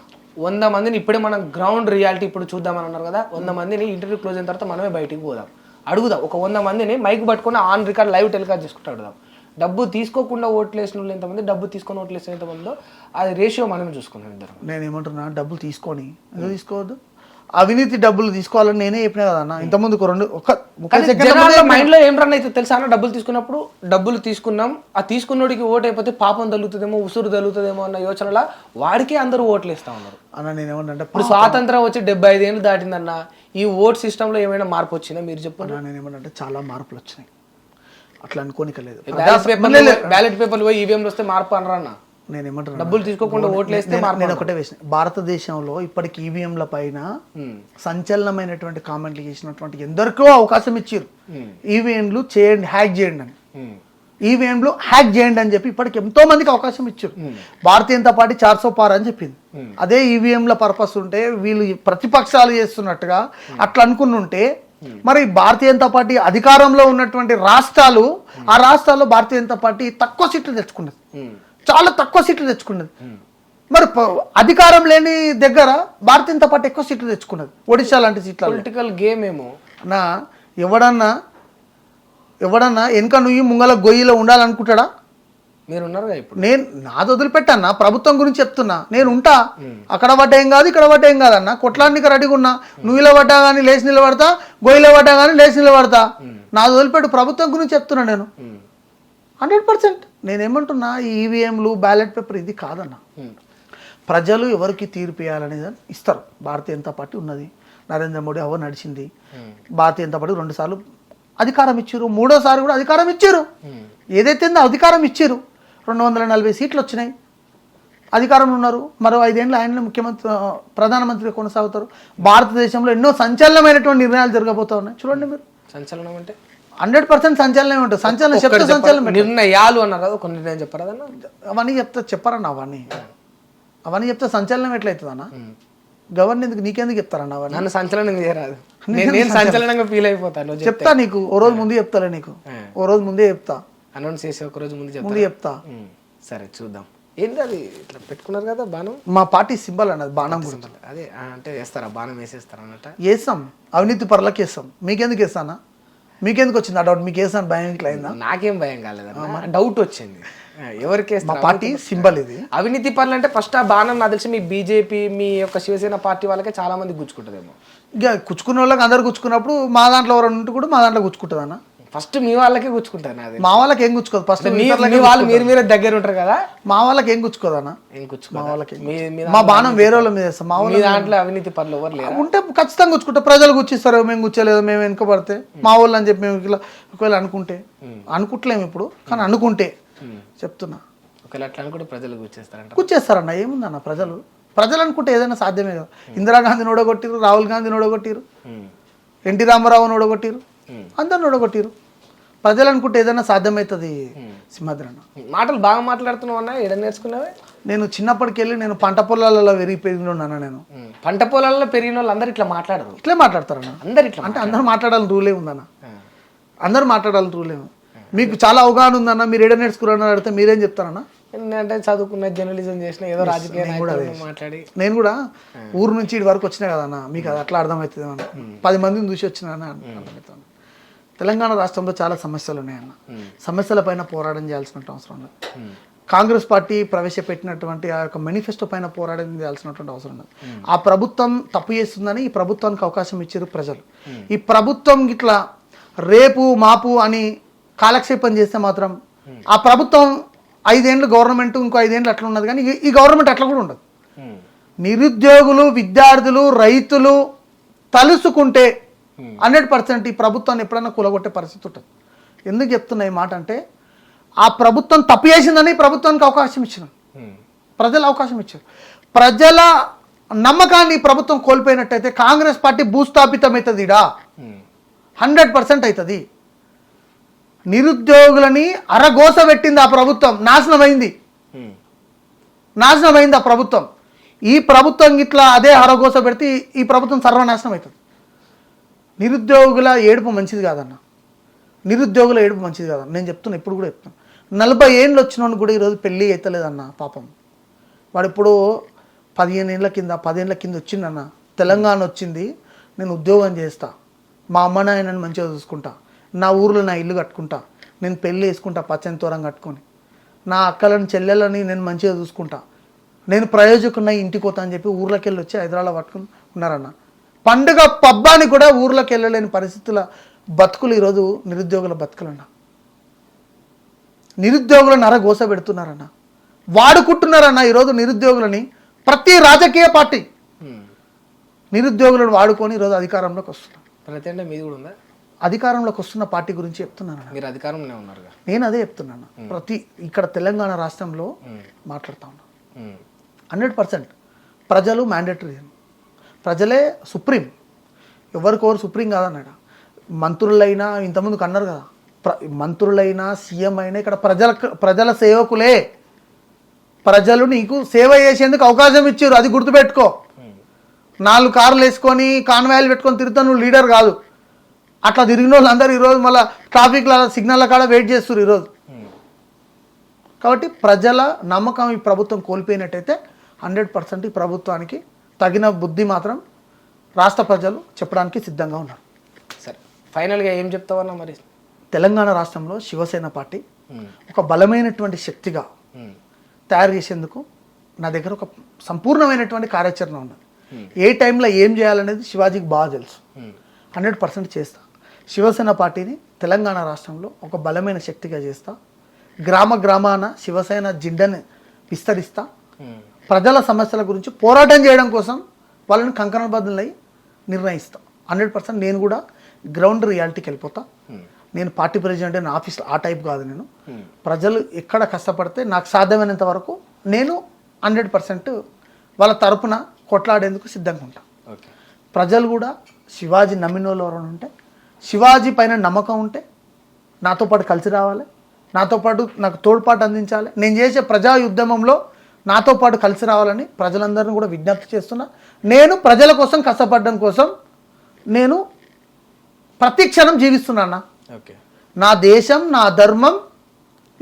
100 మందిని ఇప్పుడే మనం గ్రౌండ్ రియాలిటీ ఇప్పుడు చూద్దామని అన్నారు కదా. 100 మందిని ఇంటర్వ్యూ క్లోజ్ అయిన తర్వాత మనమే బయటికి పోదాం, అడుగుదాం. ఒక 100 మందిని మైక్ పట్టుకుని ఆన్ రికార్డ్ లైవ్ టెలికాస్ట్ చేసుకుంటూ అడుగుదాం. డబ్బు తీసుకోకుండా ఓట్లు వేసిన వాళ్ళు ఎంతమంది, డబ్బు తీసుకొని ఓట్లు వేసిన ఎంతమందో అది రేషియో మనమే చూసుకున్నాం ఇద్దరం. నేను ఏమంటున్నా, డబ్బులు తీసుకొని ఎందుకు తీసుకోవద్దు? అవినీతి డబ్బులు తీసుకోవాలని నేనే చెప్పినా కదా అన్న. ఇంతకుముందు మైండ్ లో ఏం రన్ అయితే తెలుసా అన్న? డబ్బులు తీసుకున్నప్పుడు డబ్బులు తీసుకున్నాం, ఆ తీసుకున్నోడికి ఓటు అయిపోతే పాపం తగులుతుందేమో, ఉసురు తగులుతుందేమో అన్న యోచనలా వాడికే అందరూ ఓట్లు వేస్తా ఉన్నారు అన్న. నేనేమంటే, ఇప్పుడు స్వాతంత్రం వచ్చి 75 ఏళ్ళు దాటిందన్న. ఈ ఓట్ సిస్టమ్ లో ఏమైనా మార్పు వచ్చిందా మీరు చెప్పండి? నేనేమంటే చాలా మార్పులు వచ్చినాయి, అట్లా అనుకోనికలేదు. బ్యాలెట్ పేపర్లు పోయి ఈవీఎంలు వస్తే మార్పు అనరా అన్న? నేనేమంటున్నా, డబ్బులు తీసుకోకుండా ఓట్లు వేస్తే నేను ఒకటే వేసిన. భారతదేశంలో ఇప్పటికి ఈవీఎంల పైన సంచలనమైనటువంటి కామెంట్లు చేసినటువంటి ఎందరికో అవకాశం ఇచ్చారు. ఈవీఎంలు చేయండి, హ్యాక్ చేయండి అని, ఈవీఎంలు హ్యాక్ చేయండి అని చెప్పి ఇప్పటికి ఎంతో మందికి అవకాశం ఇచ్చారు. భారతీయ జనతా పార్టీ 400 పార్ అని చెప్పింది. అదే ఈవీఎంల పర్పస్ ఉంటే వీళ్ళు ప్రతిపక్షాలు చేస్తున్నట్టుగా అట్లా అనుకున్నుంటే మరి భారతీయ జనతా పార్టీ అధికారంలో ఉన్నటువంటి రాష్ట్రాలు, ఆ రాష్ట్రాల్లో భారతీయ జనతా పార్టీ తక్కువ సీట్లు తెచ్చుకున్నది, చాలా తక్కువ సీట్లు తెచ్చుకున్నది. మరి అధికారం లేని దగ్గర భారతీయ జనతా పార్టీ ఎక్కువ సీట్లు తెచ్చుకున్నది. ఒడిశా లాంటి సీట్లు. పొలిటికల్ గేమ్ ఏమో నా ఎవడన్నా వెనక నువ్వు ముంగల గొయ్యిలో ఉండాలనుకుంటాడా? మీరు ఉన్నారు ఇప్పుడు. నేను నాది వదిలిపెట్టన్నా, ప్రభుత్వం గురించి చెప్తున్నా. నేను ఉంటా, అక్కడ పడ్డేం కాదు, ఇక్కడ పడ్డేం కాదన్నా. కొట్లానికి రెడీగా ఉన్నా. నువ్వు ఇలా పడ్డా కానీ లేచి నిలబడతా, గొయ్యిలో పడ్డా కానీ లేచి నిలబడతా. నాది వదిలిపెట్టు, ప్రభుత్వం గురించి చెప్తున్నా నేను 100%. నేనేమంటున్నా, ఈ ఈవీఎంలు బ్యాలెట్ పేపర్ ఇది కాదన్నా. ప్రజలు ఎవరికి తీర్పు ఇవ్వాలనేది ఇస్తారు. భారతీయ జనతా పార్టీ ఉన్నది, నరేంద్ర మోడీ ఎవరు నడిచింది. భారతీయ జనతా పార్టీ 2 సార్లు అధికారం ఇచ్చారు, 3వ సారి కూడా అధికారం ఇచ్చారు. ఏదైతే అధికారం ఇచ్చారు, 240 సీట్లు వచ్చినాయి. అధికారంలో ఉన్నారు, మరో 5 ఏళ్ళు ఆయన ముఖ్యమంత్రి ప్రధానమంత్రి కొనసాగుతారు. భారతదేశంలో ఎన్నో సంచలనమైనటువంటి నిర్ణయాలు జరగబోతా ఉన్నాయి. చూడండి మీరు, సంచలనం అంటే 100% సంచలనమే ఉంటుంది. సంచలనం చెప్తే సంచలనం నిర్ణయాలు అన్నారు కదా, కొన్ని నిర్ణయం చెప్పారు అదన్న. అవన్నీ చెప్తే చెప్పారన్న, అవన్నీ చెప్తే సంచలనం ఎట్లయితుంది అన్న? గవర్నర్ ఎందుకు, నీకెందుకు చెప్తారన్న అవన్నీ? నన్ను సంచలనం చేయరాదు, నేను సంచలనంగా ఫీల్ అయిపోతాను. చెప్తా నీకు, ఓ రోజు ముందు చెప్తాలే నీకు, ఓ రోజు ముందే చెప్తా, అనౌన్స్ చేసి ఒక రోజు ముందు చెప్తా. సరే చూద్దాం. ఏంటి అది ఇట్లా పెట్టుకున్నారు కదా బాణం? మా పార్టీ సింబల్ అన్నది బాణం గురించి. అదే అంటే వేస్తారా, బాణం వేసేస్తారా అన్నట్ట? వేస్తాం, అవినీతి పరులకు వేస్తాం. మీకెందుకు వేస్తానా? మీకెందుకు వచ్చింది ఆ డౌట్? మీకు వేసాను భయం ఇట్లా అయిందా? నాకేం భయం కాలేదన్న, డౌట్ వచ్చింది. ఎవరికి మా పార్టీ సింబల్ ఇది. అవినీతి పనులు అంటే ఫస్ట్ ఆ బాణం నాకు తెలిసి మీ బీజేపీ, మీ యొక్క శివసేన పార్టీ వాళ్ళకే చాలా మంది గుచ్చుకుంటుందేమో. ఇక గుచ్చుకున్న వాళ్ళకి అందరు గుచ్చుకున్నప్పుడు మా దాంట్లో ఎవరైనా ఉంటే కూడా మా దాంట్లో గుచ్చుకుంటుంది అన్న. ఫస్ట్ మీ వాళ్ళకే గుచ్చుకుంటారు. అది మా వాళ్ళకి ఏం గుచ్చుకోదు. ఫస్ట్ వాళ్ళు మీరే దగ్గర ఉంటారు కదా, మా వాళ్ళకి ఏం గుచ్చుకోదు అన్న. మా వాళ్ళకి మా బాణం వేరే వాళ్ళ మీద వేస్తాం. మా వాళ్ళ దాంట్లో అవినీతి పనులు ఎవరు లేరు ఉంటే ఖచ్చితంగా గుచ్చుకుంటే ప్రజలు గుచ్చిస్తారు. మేము గుచ్చలేదు, మేము వెనుక పడితే మా వాళ్ళు అని చెప్పి మేము ఇలా ఒకవేళ అనుకుంటలేము ఇప్పుడు, కానీ అనుకుంటే చెప్తున్నా, ఒకవేళ అట్లా అనుకుంటే ప్రజలు గుచ్చేస్తారంట. గుచ్చేస్తారన్న, ఏముందన్న? ప్రజలు అనుకుంటే ఏదైనా సాధ్యమే కదా. ఇందిరాగాంధీని ఓడగొట్టిరు, రాహుల్ గాంధీని ఓడగొట్టిరు, ఎన్టీ రామారావుని ఓడగొట్టిరు, అందరిని ఓడగొట్టిరు. ప్రజలు అనుకుంటే ఏదైనా సాధ్యమవుతుంది. సింహాద్రన్న మాటలు బాగా మాట్లాడుతున్నావు అన్న, ఏడ నేర్చుకున్నావే? నేను చిన్నప్పటికెళ్ళి నేను పంట పొలాలలో పెరిగి ఉన్నాను. నేను పంట పొలాల్లో పెరిగిన వాళ్ళు అందరు ఇట్లా మాట్లాడరు, ఇట్లా మాట్లాడతారన్న. అందరు ఇట్లా అంటే అందరూ మాట్లాడాలని రూలే ఉందన్న, అందరూ మాట్లాడాలని రూలే. మీకు చాలా అవగాహన ఉందన్న, మీరు ఏడ నేర్చుకున్నారని అడిగితే మీరేం చెప్తారన్న? అంటే చదువుకున్న, జర్నలిజం చేసిన, ఏదో రాజకీయ మాట్లాడి నేను కూడా ఊరు నుంచి ఇటు వరకు వచ్చినా కదన్న, మీకు అది అట్లా అర్థమవుతుంది అన్న. 10 మందిని చూసి వచ్చినా అర్థమవుతుంది. తెలంగాణ రాష్ట్రంలో చాలా సమస్యలు ఉన్నాయన్న, సమస్యల పైన పోరాటం చేయాల్సిన అవసరం ఉంది. కాంగ్రెస్ పార్టీ ప్రవేశపెట్టినటువంటి ఆ యొక్క మేనిఫెస్టో పైన పోరాటం చేయాల్సినటువంటి అవసరం ఉంది. ఆ ప్రభుత్వం తప్పు చేస్తుందని ఈ ప్రభుత్వానికి అవకాశం ఇచ్చారు ప్రజలు. ఈ ప్రభుత్వం ఇట్లా రేపు మాపు అని కాలక్షేపం చేస్తే మాత్రం ఆ ప్రభుత్వం 5 ఏళ్ళు గవర్నమెంట్, ఇంకో 5 ఏళ్ళు అట్లా ఉన్నది. కానీ ఈ గవర్నమెంట్ అట్లా కూడా ఉండదు. నిరుద్యోగులు, విద్యార్థులు, రైతులు తలుసుకుంటే 100% ఈ ప్రభుత్వాన్ని ఎప్పుడైనా కూలగొట్టే పరిస్థితి ఉంటుంది. ఎందుకు చెప్తున్నా ఈ మాట అంటే, ఆ ప్రభుత్వం తప్పు చేసిందని ప్రభుత్వానికి అవకాశం ఇచ్చినాం, ప్రజలు అవకాశం ఇచ్చారు. ప్రజల నమ్మకాన్ని ప్రభుత్వం కోల్పోయినట్టయితే కాంగ్రెస్ పార్టీ భూస్థాపితం అవుతుంది. 100% అవుతుంది. నిరుద్యోగులని అరగోస పెట్టింది ఆ ప్రభుత్వం, నాశనమైంది ఆ ప్రభుత్వం. ఈ ప్రభుత్వం ఇట్లా అదే అరగోస పెడితే ఈ ప్రభుత్వం సర్వనాశనం అవుతుంది. నిరుద్యోగుల ఏడుపు మంచిది కాదన్న, నిరుద్యోగుల ఏడుపు మంచిది కాదన్న. నేను చెప్తున్నా, ఇప్పుడు కూడా చెప్తాను. 40 ఏళ్ళు వచ్చిన కూడా ఈరోజు పెళ్ళి అవుతలేదన్న పాపం. వాడు ఇప్పుడు 15 ఏళ్ళ కింద 10 ఏళ్ళ కింద వచ్చిందన్న, తెలంగాణ వచ్చింది, నేను ఉద్యోగం చేస్తా, మా అమ్మ నాయనని మంచిగా చూసుకుంటా, నా ఊర్లో నా ఇల్లు కట్టుకుంటా, నేను పెళ్ళి వేసుకుంటా పచ్చని తోరం కట్టుకొని, నా అక్కలని చెల్లెలని నేను మంచిగా చూసుకుంటా, నేను ప్రయోజకున్న ఇంటికి పోతా అని చెప్పి ఊర్లోకి వెళ్ళి వచ్చి హైదరాబాద్ పట్టుకుని ఉన్నారన్న. పండుగ పబ్బానికి కూడా ఊర్లోకి వెళ్ళలేని పరిస్థితుల బతుకులు ఈరోజు నిరుద్యోగుల బతుకులన్న. నిరుద్యోగులను అరగోస పెడుతున్నారన్న, వాడుకుంటున్నారన్న. ఈరోజు నిరుద్యోగులని ప్రతి రాజకీయ పార్టీ నిరుద్యోగులను వాడుకొని ఈరోజు అధికారంలోకి వస్తున్నారు. ప్రతి అంటే మీది కూడా ఉందా? అధికారంలోకి వస్తున్న పార్టీ గురించి చెప్తున్నాను. మీరు అధికారంలోనే ఉన్నారు, నేను అదే చెప్తున్నాను. ప్రతి ఇక్కడ తెలంగాణ రాష్ట్రంలో మాట్లాడుతా ఉన్నాను. 100% ప్రజలు మ్యాండేటరీ, ప్రజలే సుప్రీం, ఎవరికొవరు సుప్రీం కాదన్నాడు. మంత్రులైనా ఇంతకుముందుకు అన్నారు కదా, మంత్రులైనా సీఎం అయినా ఇక్కడ ప్రజల సేవకులే. ప్రజలు నీకు సేవ చేసేందుకు అవకాశం ఇచ్చారు, అది గుర్తుపెట్టుకో. 4 కార్లు వేసుకొని కాన్వాయిలు పెట్టుకొని తిరుగుతా నువ్వు లీడర్ కాదు. అట్లా తిరిగిన వాళ్ళు అందరూ ఈరోజు మళ్ళీ ట్రాఫిక్ల సిగ్నల్ల కాడ వెయిట్ చేస్తారు ఈరోజు. కాబట్టి ప్రజల నమ్మకం ఈ ప్రభుత్వం కోల్పోయినట్టయితే 100% ఈ ప్రభుత్వానికి తగిన బుద్ధి మాత్రం రాష్ట్ర ప్రజలు చెప్పడానికి సిద్ధంగా ఉన్నారు. సరే, ఫైనల్గా ఏం చెప్తావన్నా మరి? తెలంగాణ రాష్ట్రంలో శివసేన పార్టీ ఒక బలమైనటువంటి శక్తిగా తయారు చేసేందుకు నా దగ్గర ఒక సంపూర్ణమైనటువంటి కార్యాచరణ ఉన్నది. ఏ టైంలో ఏం చేయాలనేది శివాజీకి బాగా తెలుసు. 100% చేస్తా. శివసేన పార్టీని తెలంగాణ రాష్ట్రంలో ఒక బలమైన శక్తిగా చేస్తా. గ్రామాన శివసేన జిండని విస్తరిస్తా. ప్రజల సమస్యల గురించి పోరాటం చేయడం కోసం వాళ్ళని కంకణబద్ధులై నిర్ణయిస్తా. 100% నేను కూడా గ్రౌండ్ రియాలిటీకి వెళ్ళిపోతా. నేను పార్టీ ప్రెసిడెంట్ అని ఆఫీస్ ఆ టైప్ కాదు. నేను ప్రజలు ఎక్కడ కష్టపడితే నాకు సాధ్యమైనంత వరకు నేను 100% వాళ్ళ తరపున కొట్లాడేందుకు సిద్ధంగా ఉంటాం. ఓకే. ప్రజలు కూడా శివాజీ నమ్మిన వాళ్ళు ఎవరైనా ఉంటే, శివాజీ పైన నమ్మకం ఉంటే నాతో పాటు కలిసి రావాలి, నాతో పాటు నాకు తోడ్పాటు అందించాలి, నేను చేసే ప్రజా ఉద్యమంలో నాతో పాటు కలిసి రావాలని ప్రజలందరినీ కూడా విజ్ఞప్తి చేస్తున్నా. నేను ప్రజల కోసం కష్టపడడం కోసం నేను ప్రతి క్షణం జీవిస్తున్నా. ఓకే. నా దేశం, నా ధర్మం,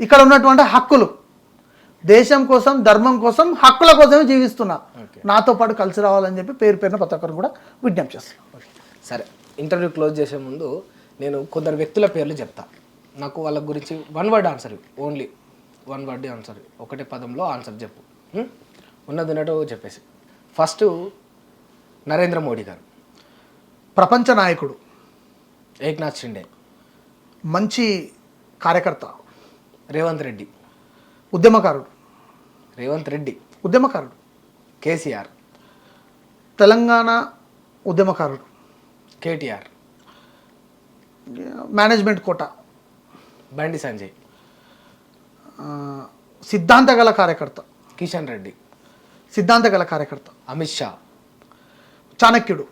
ఇక్కడ ఉన్నటువంటి హక్కులు, దేశం కోసం, ధర్మం కోసం, హక్కుల కోసమే జీవిస్తున్నా. ఓకే. నాతో పాటు కలిసి రావాలని చెప్పి పేరు పేరున ప్రతి ఒక్కరు కూడా విజ్ఞప్తి చేస్తున్నాను. ఓకే. సరే, ఇంటర్వ్యూ క్లోజ్ చేసే ముందు నేను కొందరు వ్యక్తుల పేర్లు చెప్తా. నాకు వాళ్ళ గురించి 1 word answer, only 1 word answer, ఒకటే పదంలో ఆన్సర్ చెప్పు. ఉన్నది ఉన్నట్టు చెప్పేసి. ఫస్ట్ నరేంద్ర మోడీ గారు, ప్రపంచ నాయకుడు, ఏక్నాథ్ షిండే, మంచి కార్యకర్త, రేవంత్ రెడ్డి, ఉద్యమకారుడు, ఉద్యమకారుడు, కేసీఆర్, తెలంగాణ ఉద్యమకారుడు, కేటీఆర్, మేనేజ్మెంట్ కోట, బండి సంజయ్, సిద్ధాంత గల కార్యకర్త, కిషన్ రెడ్డి, సిద్ధాంత గల కార్యకర్త, అమిత్ షా, చాణక్యుడు,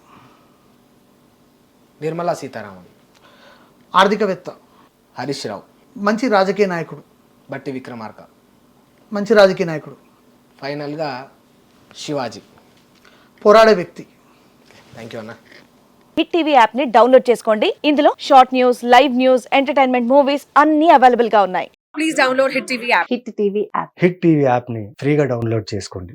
నిర్మలా సీతారామన్, ఆర్థికవేత్త, హరీష్ రావు, మంచి రాజకీయ నాయకుడు, బట్టి విక్రమార్క, మంచి రాజకీయ నాయకుడు, ఫైనల్గా శివాజీ. పోరాడే వ్యక్తి. థ్యాంక్ యూ అన్న. హిట్ టీవీ యాప్ ని డౌన్లోడ్ చేసుకోండి. ఇందులో short news, live news, entertainment movies అన్ని అవైలబుల్ గా ఉన్నాయి. Please download Hit TV app. Hit TV app. Hit TV యాప్ని ఫ్రీగా డౌన్లోడ్ చేసుకోండి.